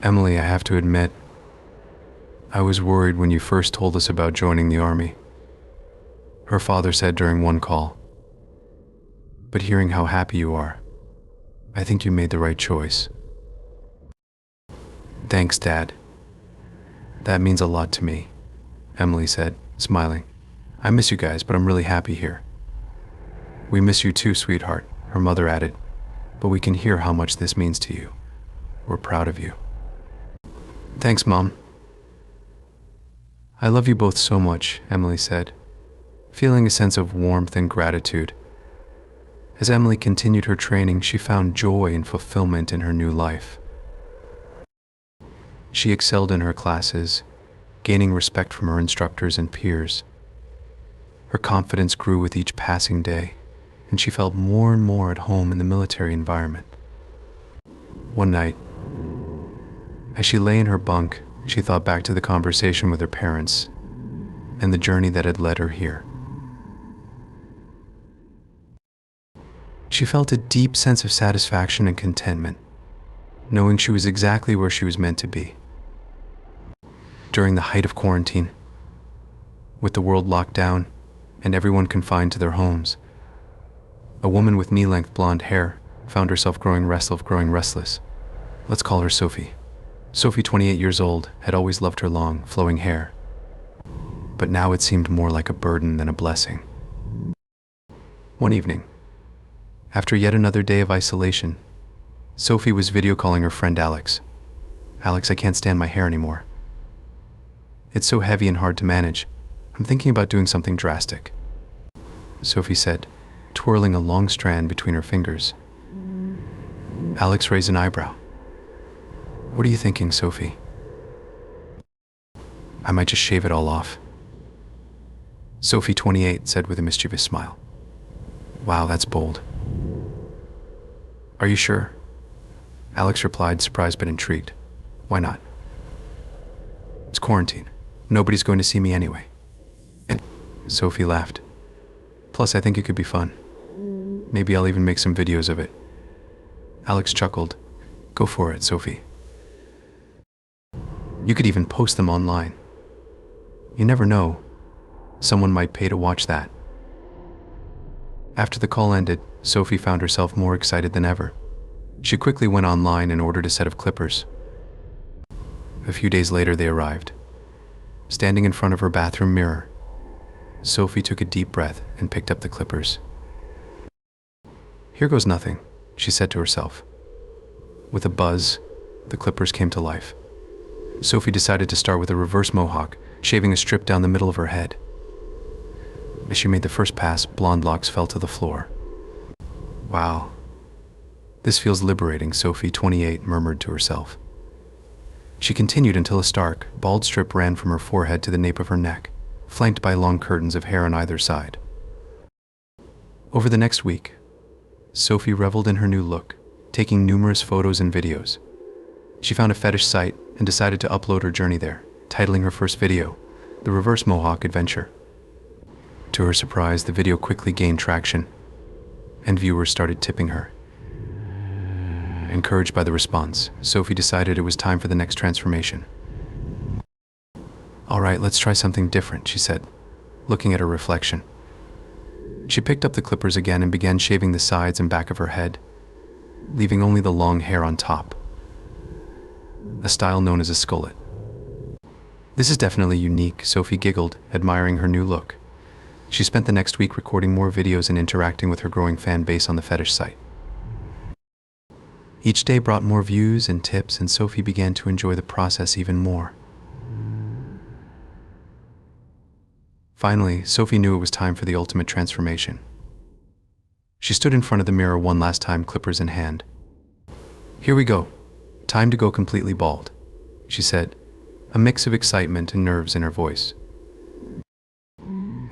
S1: "Emily, I have to admit, I was worried when you first told us about joining the army," her father said during one call. "But hearing how happy you are, I think you made the right choice." "Thanks, Dad. That means a lot to me," Emily said, smiling. "I miss you guys, but I'm really happy here." "We miss you too, sweetheart," her mother added, "but we can hear how much this means to you. We're proud of you." "Thanks, Mom." "I love you both so much," Emily said, feeling a sense of warmth and gratitude. As Emily continued her training, she found joy and fulfillment in her new life. She excelled in her classes, gaining respect from her instructors and peers. Her confidence grew with each passing day, and she felt more and more at home in the military environment. One night, as she lay in her bunk, she thought back to the conversation with her parents and the journey that had led her here. She felt a deep sense of satisfaction and contentment, knowing she was exactly where she was meant to be. During the height of quarantine, with the world locked down and everyone confined to their homes, a woman with knee-length blonde hair found herself growing restless. Let's call her Sophie. Sophie, 28 years old, had always loved her long, flowing hair, but now it seemed more like a burden than a blessing. One evening, after yet another day of isolation, Sophie was video calling her friend Alex. "Alex, I can't stand my hair anymore. It's so heavy and hard to manage. I'm thinking about doing something drastic," Sophie said, twirling a long strand between her fingers. Alex raised an eyebrow. "What are you thinking, Sophie?" "I might just shave it all off," Sophie, 28, said with a mischievous smile. "Wow, that's bold." "Are you sure?" Alex replied, surprised but intrigued. "Why not?" "It's quarantine. Nobody's going to see me anyway." And Sophie laughed. "Plus, I think it could be fun. Maybe I'll even make some videos of it." Alex chuckled. "Go for it, Sophie. You could even post them online. You never know. Someone might pay to watch that." After the call ended, Sophie found herself more excited than ever. She quickly went online and ordered a set of clippers. A few days later, they arrived. Standing in front of her bathroom mirror, Sophie took a deep breath and picked up the clippers. "Here goes nothing," she said to herself. With a buzz, the clippers came to life. Sophie decided to start with a reverse mohawk, shaving a strip down the middle of her head. As she made the first pass, blonde locks fell to the floor. "Wow. This feels liberating," Sophie, 28, murmured to herself. She continued until a stark, bald strip ran from her forehead to the nape of her neck, flanked by long curtains of hair on either side. Over the next week, Sophie reveled in her new look, taking numerous photos and videos. She found a fetish site and decided to upload her journey there, titling her first video, "The Reverse Mohawk Adventure." To her surprise, the video quickly gained traction, and viewers started tipping her. Encouraged by the response, Sophie decided it was time for the next transformation. "All right, let's try something different," she said, looking at her reflection. She picked up the clippers again and began shaving the sides and back of her head, leaving only the long hair on top. a style known as a skullet. "This is definitely unique," Sophie giggled, admiring her new look. She spent the next week recording more videos and interacting with her growing fan base on the fetish site. Each day brought more views and tips, and Sophie began to enjoy the process even more. Finally, Sophie knew it was time for the ultimate transformation. She stood in front of the mirror one last time, clippers in hand. "Here we go. Time to go completely bald," she said, a mix of excitement and nerves in her voice.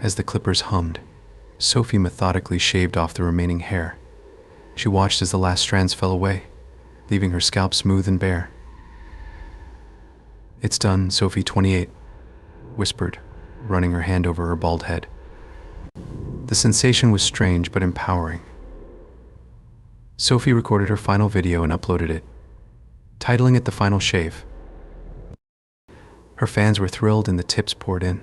S1: As the clippers hummed, Sophie methodically shaved off the remaining hair. She watched as the last strands fell away, leaving her scalp smooth and bare. "It's done," Sophie, 28, whispered, running her hand over her bald head. The sensation was strange but empowering. Sophie recorded her final video and uploaded it, titling it "The Final Shave." Her fans were thrilled and the tips poured in.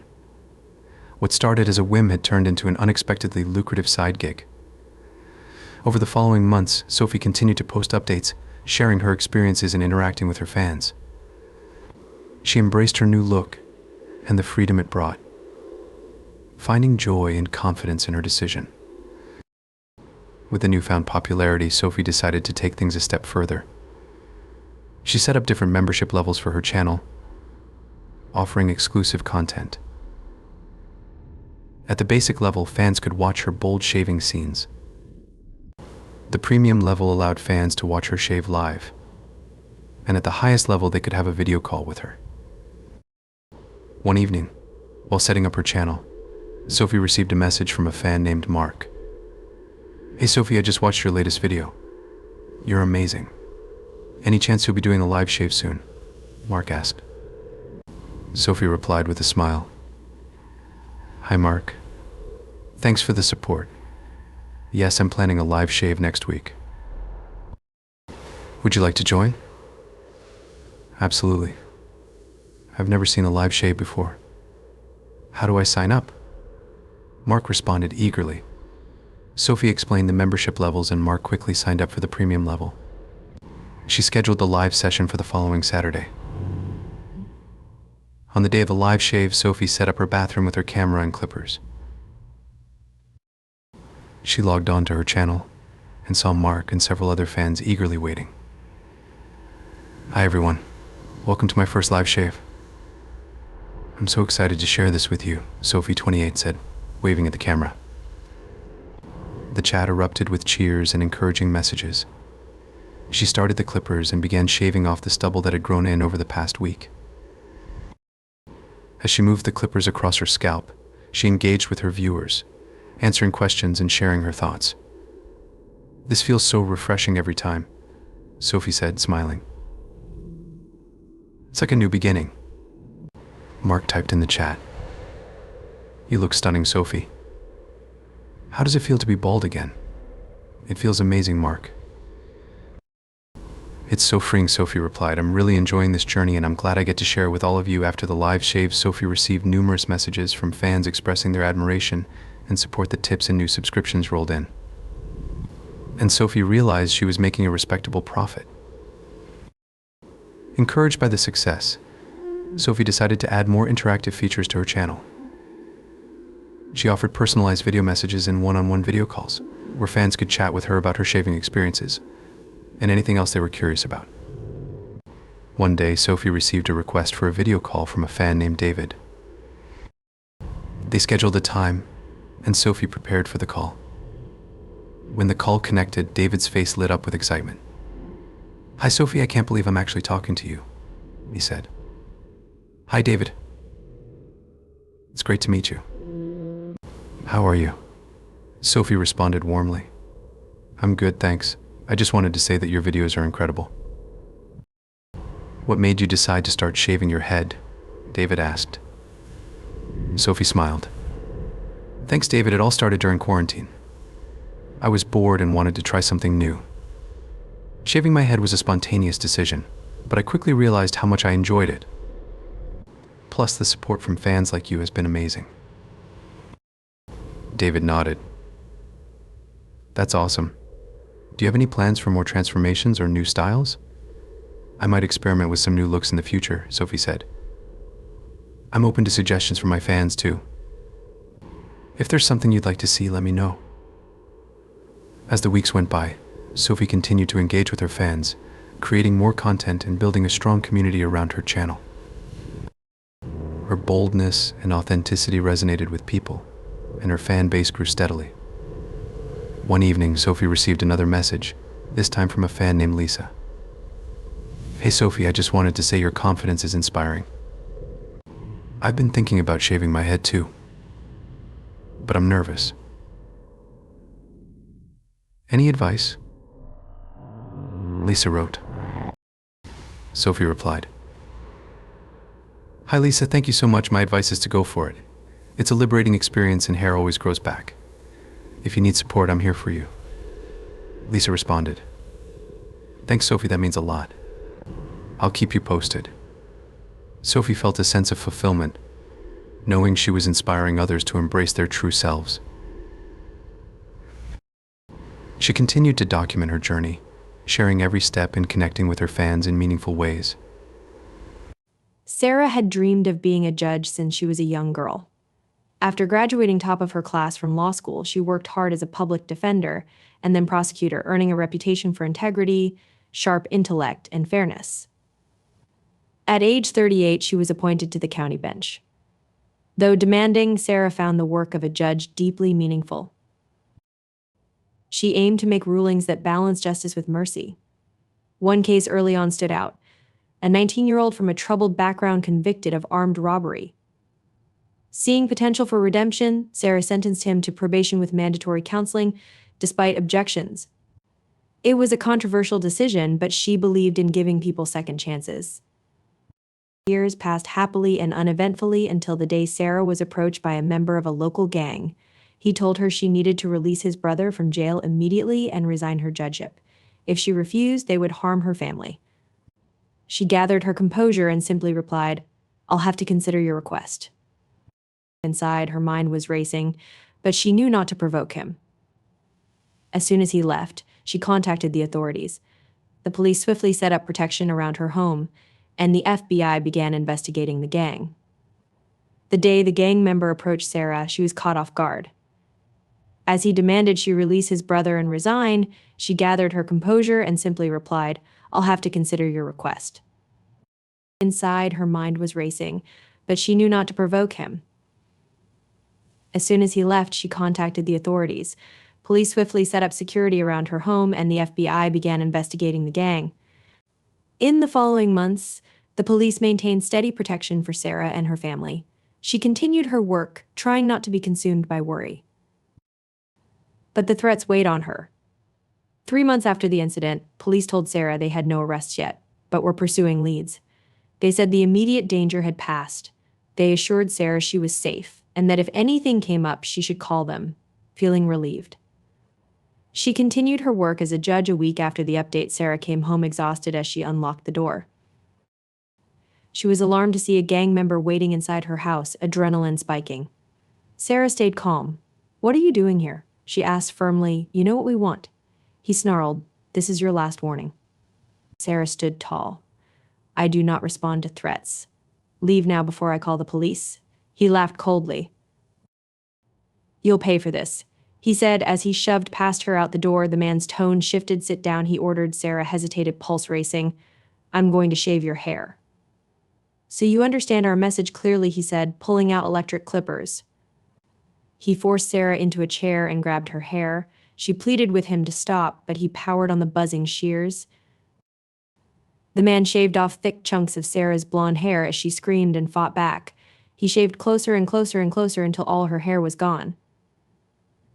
S1: What started as a whim had turned into an unexpectedly lucrative side gig. Over the following months, Sophie continued to post updates, sharing her experiences and interacting with her fans. She embraced her new look and the freedom it brought, finding joy and confidence in her decision. With the newfound popularity, Sophie decided to take things a step further. She set up different membership levels for her channel, offering exclusive content. At the basic level, fans could watch her bold shaving scenes. The premium level allowed fans to watch her shave live, and at the highest level they could have a video call with her. One evening, while setting up her channel, Sophie received a message from a fan named Mark. "Hey Sophie, I just watched your latest video. You're amazing. Any chance you'll be doing a live shave soon?" Mark asked. Sophie replied with a smile. "Hi Mark. Thanks for the support. Yes, I'm planning a live shave next week. Would you like to join?" "Absolutely. I've never seen a live shave before. How do I sign up?" Mark responded eagerly. Sophie explained the membership levels and Mark quickly signed up for the premium level. She scheduled the live session for the following Saturday. On the day of the live shave, Sophie set up her bathroom with her camera and clippers. She logged on to her channel and saw Mark and several other fans eagerly waiting. "Hi everyone. Welcome to my first live shave. I'm so excited to share this with you," Sophie, 28, said, waving at the camera. The chat erupted with cheers and encouraging messages. She started the clippers and began shaving off the stubble that had grown in over the past week. As she moved the clippers across her scalp, she engaged with her viewers, answering questions and sharing her thoughts. "This feels so refreshing every time," Sophie said, smiling. "It's like a new beginning." Mark typed in the chat. "You look stunning, Sophie. How does it feel to be bald again?" "It feels amazing, Mark." "It's so freeing," Sophie replied. "I'm really enjoying this journey and I'm glad I get to share it with all of you." After the live shave, Sophie received numerous messages from fans expressing their admiration and support. The tips and new subscriptions rolled in, and Sophie realized she was making a respectable profit. Encouraged by the success, Sophie decided to add more interactive features to her channel. She offered personalized video messages and one-on-one video calls, where fans could chat with her about her shaving experiences and anything else they were curious about. One day, Sophie received a request for a video call from a fan named David. They scheduled a time, and Sophie prepared for the call. When the call connected, David's face lit up with excitement. "Hi Sophie, I can't believe I'm actually talking to you," he said. "Hi David. It's great to meet you. How are you?" Sophie responded warmly. "I'm good, thanks. I just wanted to say that your videos are incredible." "What made you decide to start shaving your head?" David asked. Sophie smiled. "Thanks, David. It all started during quarantine. I was bored and wanted to try something new. Shaving my head was a spontaneous decision, but I quickly realized how much I enjoyed it. Plus, the support from fans like you has been amazing." David nodded. "That's awesome. Do you have any plans for more transformations or new styles?" I might experiment with some new looks in the future, Sophie said. I'm open to suggestions from my fans, too. If there's something you'd like to see, let me know. As the weeks went by, Sophie continued to engage with her fans, creating more content and building a strong community around her channel. Her boldness and authenticity resonated with people, and her fan base grew steadily. One evening, Sophie received another message, this time from a fan named Lisa. Hey Sophie, I just wanted to say your confidence is inspiring. I've been thinking about shaving my head too, but I'm nervous. Any advice? Lisa wrote. Sophie replied. Hi Lisa, thank you so much. My advice is to go for it. It's a liberating experience and hair always grows back. If you need support, I'm here for you. Lisa responded. Thanks Sophie, that means a lot. I'll keep you posted. Sophie felt a sense of fulfillment, knowing she was inspiring others to embrace their true selves. She continued to document her journey, sharing every step and connecting with her fans in meaningful ways.
S2: Sarah had dreamed of being a judge since she was a young girl. After graduating top of her class from law school, she worked hard as a public defender and then prosecutor, earning a reputation for integrity, sharp intellect, and fairness. At age 38, she was appointed to the county bench. Though demanding, Sarah found the work of a judge deeply meaningful. She aimed to make rulings that balanced justice with mercy. One case early on stood out: a 19-year-old from a troubled background convicted of armed robbery. Seeing potential for redemption, Sarah sentenced him to probation with mandatory counseling, despite objections. It was a controversial decision, but she believed in giving people second chances. Years passed happily and uneventfully until the day Sarah was approached by a member of a local gang. He told her she needed to release his brother from jail immediately and resign her judgeship. If she refused, they would harm her family. She gathered her composure and simply replied, "I'll have to consider your request." Inside, her mind was racing, but she knew not to provoke him. As soon as he left, she contacted the authorities. The police swiftly set up protection around her home, and the FBI began investigating the gang. The day the gang member approached Sarah, she was caught off guard. As he demanded she release his brother and resign, she gathered her composure and simply replied, "I'll have to consider your request." Inside, her mind was racing, but she knew not to provoke him. As soon as he left, she contacted the authorities. Police swiftly set up security around her home, and the FBI began investigating the gang. In the following months, the police maintained steady protection for Sarah and her family. She continued her work, trying not to be consumed by worry. But the threats weighed on her. 3 months after the incident, police told Sarah they had no arrests yet, but were pursuing leads. They said the immediate danger had passed. They assured Sarah she was safe, and that if anything came up, she should call them, feeling relieved. She continued her work as a judge. A week after the update, Sarah came home exhausted as she unlocked the door. She was alarmed to see a gang member waiting inside her house, adrenaline spiking. Sarah stayed calm. "What are you doing here?" she asked firmly. "You know what we want." He snarled, "This is your last warning." Sarah stood tall. "I do not respond to threats. Leave now before I call the police." He laughed coldly. "You'll pay for this," he said as he shoved past her out the door. The man's tone shifted. "Sit down," he ordered. Sarah hesitated, pulse racing. "I'm going to shave your hair." "So you understand our message clearly," he said, pulling out electric clippers. He forced Sarah into a chair and grabbed her hair. She pleaded with him to stop, but he powered on the buzzing shears. The man shaved off thick chunks of Sarah's blonde hair as she screamed and fought back. He shaved closer and closer and closer until all her hair was gone.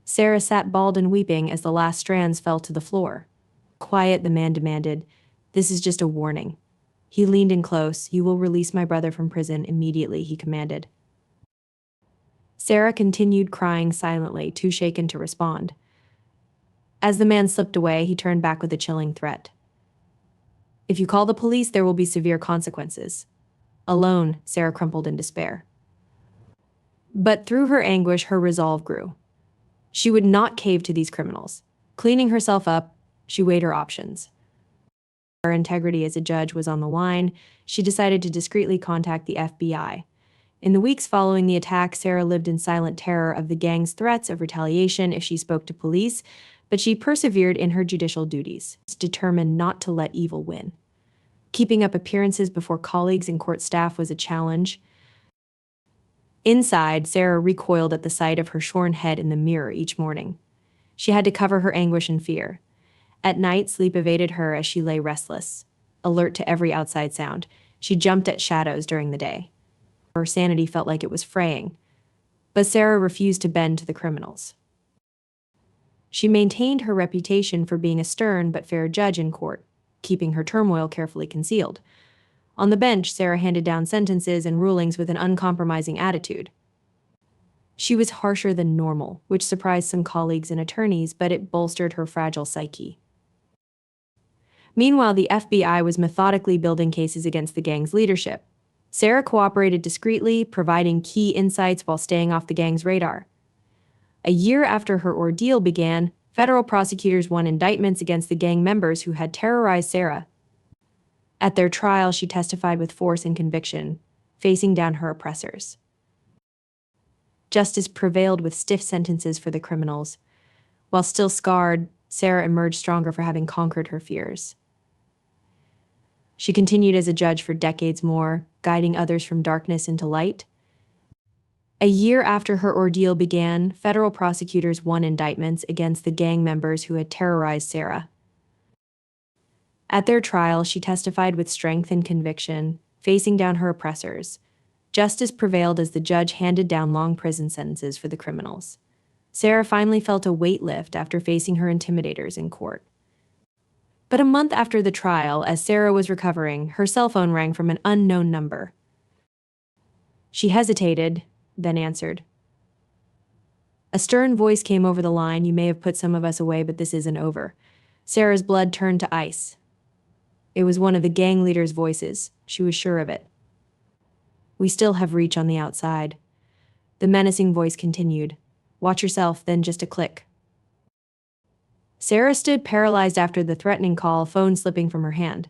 S2: Sarah sat bald and weeping as the last strands fell to the floor. "Quiet," the man demanded. "This is just a warning." He leaned in close. "You will release my brother from prison immediately," he commanded. Sarah continued crying silently, too shaken to respond. As the man slipped away, he turned back with a chilling threat. "If you call the police, there will be severe consequences." Alone, Sarah crumpled in despair. But through her anguish, her resolve grew. She would not cave to these criminals. Cleaning herself up, she weighed her options. Her integrity as a judge was on the line. She decided to discreetly contact the FBI. In the weeks following the attack, Sarah lived in silent terror of the gang's threats of retaliation if she spoke to police, but she persevered in her judicial duties, determined not to let evil win. Keeping up appearances before colleagues and court staff was a challenge. Inside, Sarah recoiled at the sight of her shorn head in the mirror each morning. She had to cover her anguish and fear. At night, sleep evaded her as she lay restless, alert to every outside sound. She jumped at shadows during the day. Her sanity felt like it was fraying, but Sarah refused to bend to the criminals. She maintained her reputation for being a stern but fair judge in court, keeping her turmoil carefully concealed. On the bench, Sarah handed down sentences and rulings with an uncompromising attitude. She was harsher than normal, which surprised some colleagues and attorneys, but it bolstered her fragile psyche. Meanwhile, the FBI was methodically building cases against the gang's leadership. Sarah cooperated discreetly, providing key insights while staying off the gang's radar. A year after her ordeal began, federal prosecutors won indictments against the gang members who had terrorized Sarah. At their trial, she testified with force and conviction, facing down her oppressors. Justice prevailed with stiff sentences for the criminals. While still scarred, Sarah emerged stronger for having conquered her fears. She continued as a judge for decades more, guiding others from darkness into light. A year after her ordeal began, federal prosecutors won indictments against the gang members who had terrorized Sarah. At their trial, she testified with strength and conviction, facing down her oppressors. Justice prevailed as the judge handed down long prison sentences for the criminals. Sarah finally felt a weight lift after facing her intimidators in court. But a month after the trial, as Sarah was recovering, her cell phone rang from an unknown number. She hesitated, then answered. A stern voice came over the line. "You may have put some of us away, but this isn't over." Sarah's blood turned to ice. It was one of the gang leaders' voices. She was sure of it. "We still have reach on the outside." The menacing voice continued. "Watch yourself," then just a click. Sarah stood paralyzed after the threatening call, phone slipping from her hand.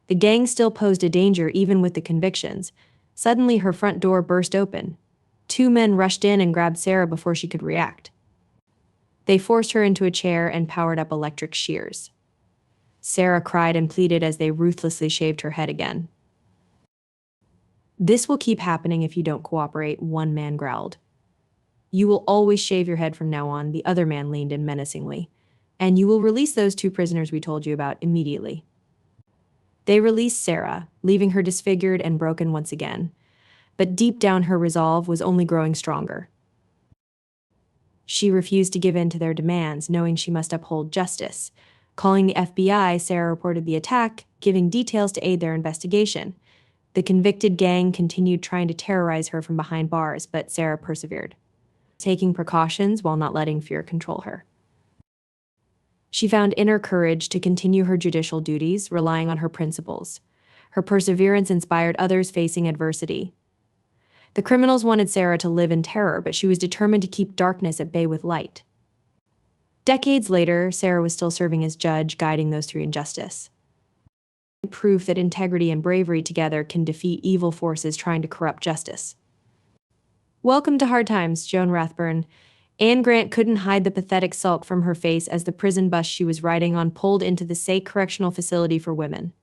S2: The gang still posed a danger even with the convictions. Suddenly, her front door burst open. Two men rushed in and grabbed Sarah before she could react. They forced her into a chair and powered up electric shears. Sarah cried and pleaded as they ruthlessly shaved her head again. "This will keep happening if you don't cooperate," one man growled. "You will always shave your head from now on," the other man leaned in menacingly. "And you will release those two prisoners we told you about immediately." They released Sarah, leaving her disfigured and broken once again. But deep down, her resolve was only growing stronger. She refused to give in to their demands, knowing she must uphold justice. Calling the FBI, Sarah reported the attack, giving details to aid their investigation. The convicted gang continued trying to terrorize her from behind bars, but Sarah persevered, taking precautions while not letting fear control her. She found inner courage to continue her judicial duties, relying on her principles. Her perseverance inspired others facing adversity. The criminals wanted Sarah to live in terror, but she was determined to keep darkness at bay with light. Decades later, Sarah was still serving as judge, guiding those through injustice. Proof that integrity and bravery together can defeat evil forces trying to corrupt justice. Welcome to Hard Times, Joan Rathburn. Anne Grant couldn't hide the pathetic sulk from her face as the prison bus she was riding on pulled into the State Correctional Facility for Women.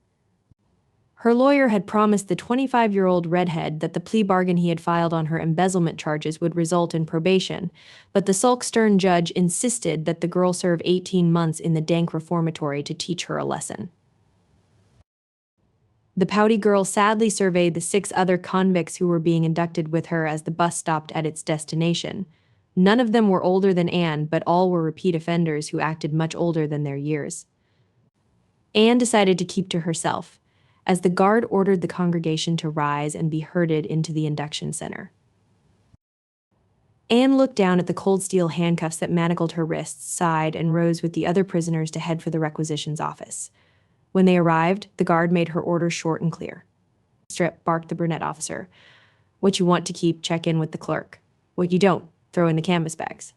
S2: Her lawyer had promised the 25-year-old redhead that the plea bargain he had filed on her embezzlement charges would result in probation, but the sulk-stern judge insisted that the girl serve 18 months in the dank reformatory to teach her a lesson. The pouty girl sadly surveyed the 6 other convicts who were being inducted with her as the bus stopped at its destination. None of them were older than Anne, but all were repeat offenders who acted much older than their years. Anne decided to keep to herself, as the guard ordered the congregation to rise and be herded into the induction center. Anne looked down at the cold steel handcuffs that manacled her wrists, sighed, and rose with the other prisoners to head for the requisitions office. When they arrived, the guard made her orders short and clear. "Strip," barked the brunette officer. "What you want to keep, check in with the clerk. What you don't, throw in the canvas bags."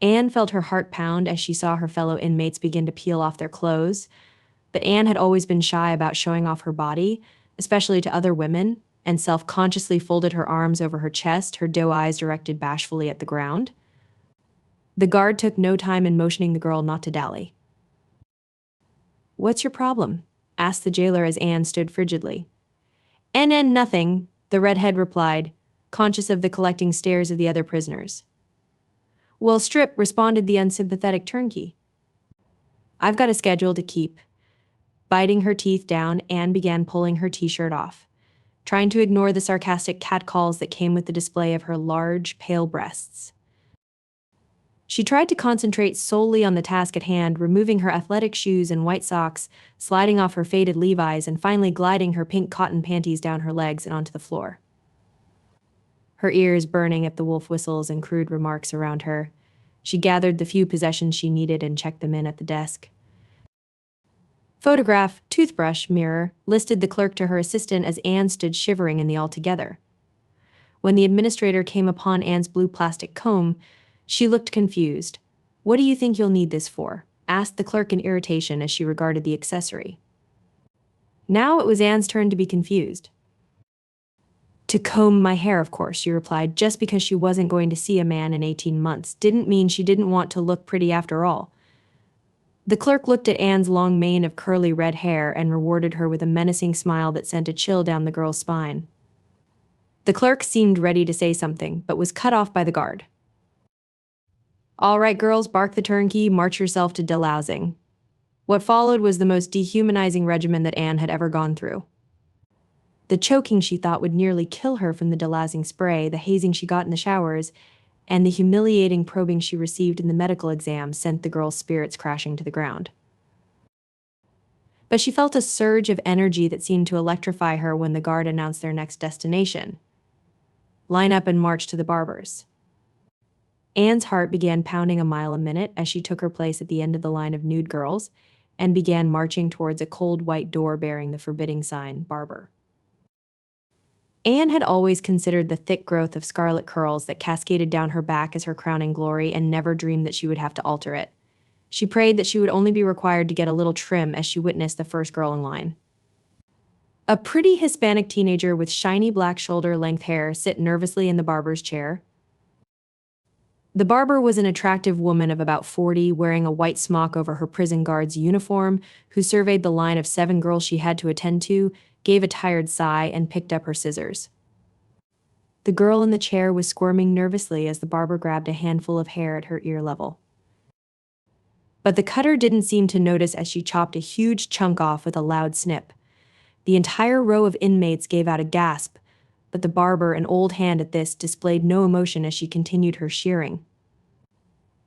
S2: Anne felt her heart pound as she saw her fellow inmates begin to peel off their clothes. but Anne had always been shy about showing off her body, especially to other women, and self-consciously folded her arms over her chest, her doe eyes directed bashfully at the ground. The guard took no time in motioning the girl not to dally. "What's your problem?" asked the jailer as Anne stood frigidly. Nothing," the redhead replied, conscious of the collecting stares of the other prisoners. "Well, strip," responded the unsympathetic turnkey. "I've got a schedule to keep." Biting her teeth down, Anne began pulling her t-shirt off, trying to ignore the sarcastic catcalls that came with the display of her large, pale breasts. She tried to concentrate solely on the task at hand, removing her athletic shoes and white socks, sliding off her faded Levi's, and finally gliding her pink cotton panties down her legs and onto the floor. Her ears burning at the wolf whistles and crude remarks around her, she gathered the few possessions she needed and checked them in at the desk. "Photograph, toothbrush, mirror," listed the clerk to her assistant as Anne stood shivering in the altogether. When the administrator came upon Anne's blue plastic comb, she looked confused. "What do you think you'll need this for?" asked the clerk in irritation as she regarded the accessory. Now it was Anne's turn to be confused. "To comb my hair, of course," she replied. Just because she wasn't going to see a man in 18 months didn't mean she didn't want to look pretty after all. The clerk looked at Anne's long mane of curly red hair and rewarded her with a menacing smile that sent a chill down the girl's spine. The clerk seemed ready to say something, but was cut off by the guard. "All right, girls," barked the turnkey, "march yourself to delousing." What followed was the most dehumanizing regimen that Anne had ever gone through. The choking she thought would nearly kill her from the delousing spray, the hazing she got in the showers, and the humiliating probing she received in the medical exam sent the girl's spirits crashing to the ground. But she felt a surge of energy that seemed to electrify her when the guard announced their next destination. "Line up and march to the barber's." Anne's heart began pounding a mile a minute as she took her place at the end of the line of nude girls and began marching towards a cold white door bearing the forbidding sign, "Barber." Anne had always considered the thick growth of scarlet curls that cascaded down her back as her crowning glory and never dreamed that she would have to alter it. She prayed that she would only be required to get a little trim as she witnessed the first girl in line. A pretty Hispanic teenager with shiny black shoulder-length hair sit nervously in the barber's chair. The barber was an attractive woman of about 40, wearing a white smock over her prison guard's uniform, who surveyed the line of 7 girls she had to attend to, gave a tired sigh, and picked up her scissors. The girl in the chair was squirming nervously as the barber grabbed a handful of hair at her ear level. But the cutter didn't seem to notice as she chopped a huge chunk off with a loud snip. The entire row of inmates gave out a gasp, but the barber, an old hand at this, displayed no emotion as she continued her shearing.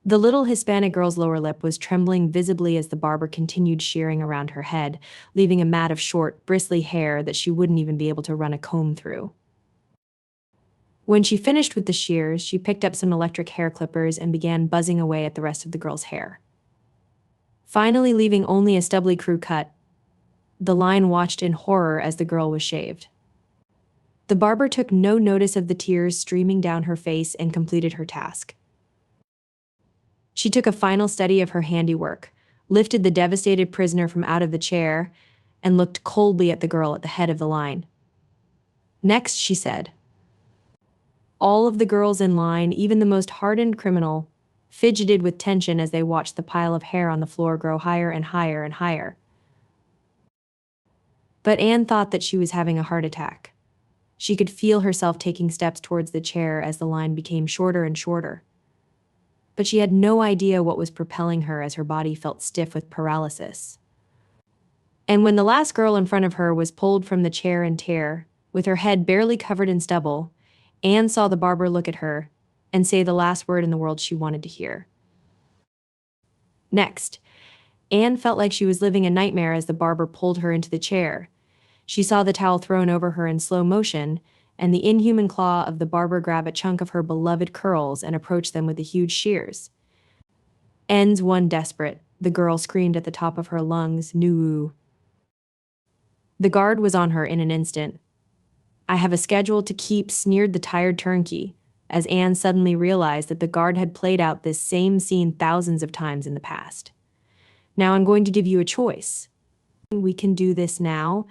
S2: The little Hispanic girl's lower lip was trembling visibly as the barber continued shearing around her head, leaving a mat of short, bristly hair that she wouldn't even be able to run a comb through. When she finished with the shears, she picked up some electric hair clippers and began buzzing away at the rest of the girl's hair. Finally leaving only a stubbly crew cut, the line watched in horror as the girl was shaved. The barber took no notice of the tears streaming down her face and completed her task. She took a final study of her handiwork, lifted the devastated prisoner from out of the chair, and looked coldly at the girl at the head of the line. "Next," she said. All of the girls in line, even the most hardened criminal, fidgeted with tension as they watched the pile of hair on the floor grow higher and higher and higher. But Anne thought that she was having a heart attack. She could feel herself taking steps towards the chair as the line became shorter and shorter. But she had no idea what was propelling her as her body felt stiff with paralysis. And when the last girl in front of her was pulled from the chair in terror, with her head barely covered in stubble, Anne saw the barber look at her and say the last word in the world she wanted to hear. Next, Anne felt like she was living a nightmare as the barber pulled her into the chair. She saw the towel thrown over her in slow motion, and the inhuman claw of the barber grab a chunk of her beloved curls and approach them with the huge shears. "Ends one desperate," the girl screamed at the top of her lungs, "Noo." The guard was on her in an instant. "I have a schedule to keep," sneered the tired turnkey, as Anne suddenly realized that the guard had played out this same scene thousands of times in the past. "Now I'm going to give you a choice. We can do this now,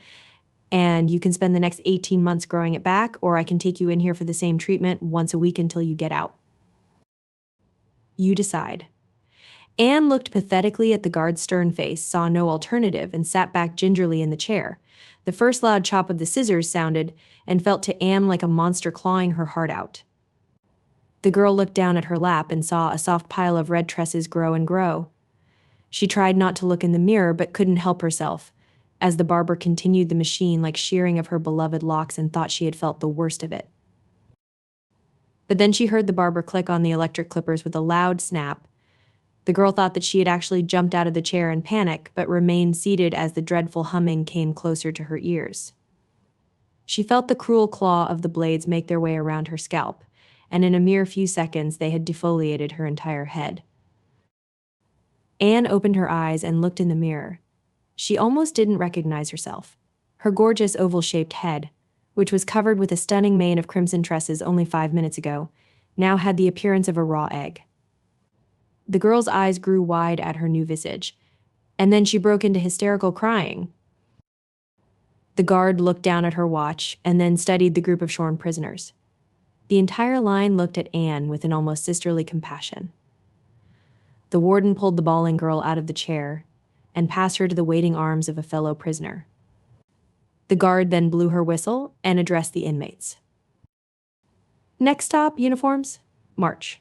S2: and you can spend the next 18 months growing it back, or I can take you in here for the same treatment once a week until you get out. You decide. Anne looked pathetically at the guard's stern face, saw no alternative, and sat back gingerly in the chair. The first loud chop of the scissors sounded, and felt to Anne like a monster clawing her heart out. The girl looked down at her lap and saw a soft pile of red tresses grow and grow. She tried not to look in the mirror, but couldn't help herself, as the barber continued the machine like shearing of her beloved locks, and thought she had felt the worst of it. But then she heard the barber click on the electric clippers with a loud snap. The girl thought that she had actually jumped out of the chair in panic, but remained seated as the dreadful humming came closer to her ears. She felt the cruel claw of the blades make their way around her scalp, and in a mere few seconds they had defoliated her entire head. Anne opened her eyes and looked in the mirror. She almost didn't recognize herself. Her gorgeous oval-shaped head, which was covered with a stunning mane of crimson tresses only 5 minutes ago, now had the appearance of a raw egg. The girl's eyes grew wide at her new visage, and then she broke into hysterical crying. The guard looked down at her watch and then studied the group of shorn prisoners. The entire line looked at Anne with an almost sisterly compassion. The warden pulled the bawling girl out of the chair and passed her to the waiting arms of a fellow prisoner. The guard then blew her whistle and addressed the inmates. Next stop, uniforms, march.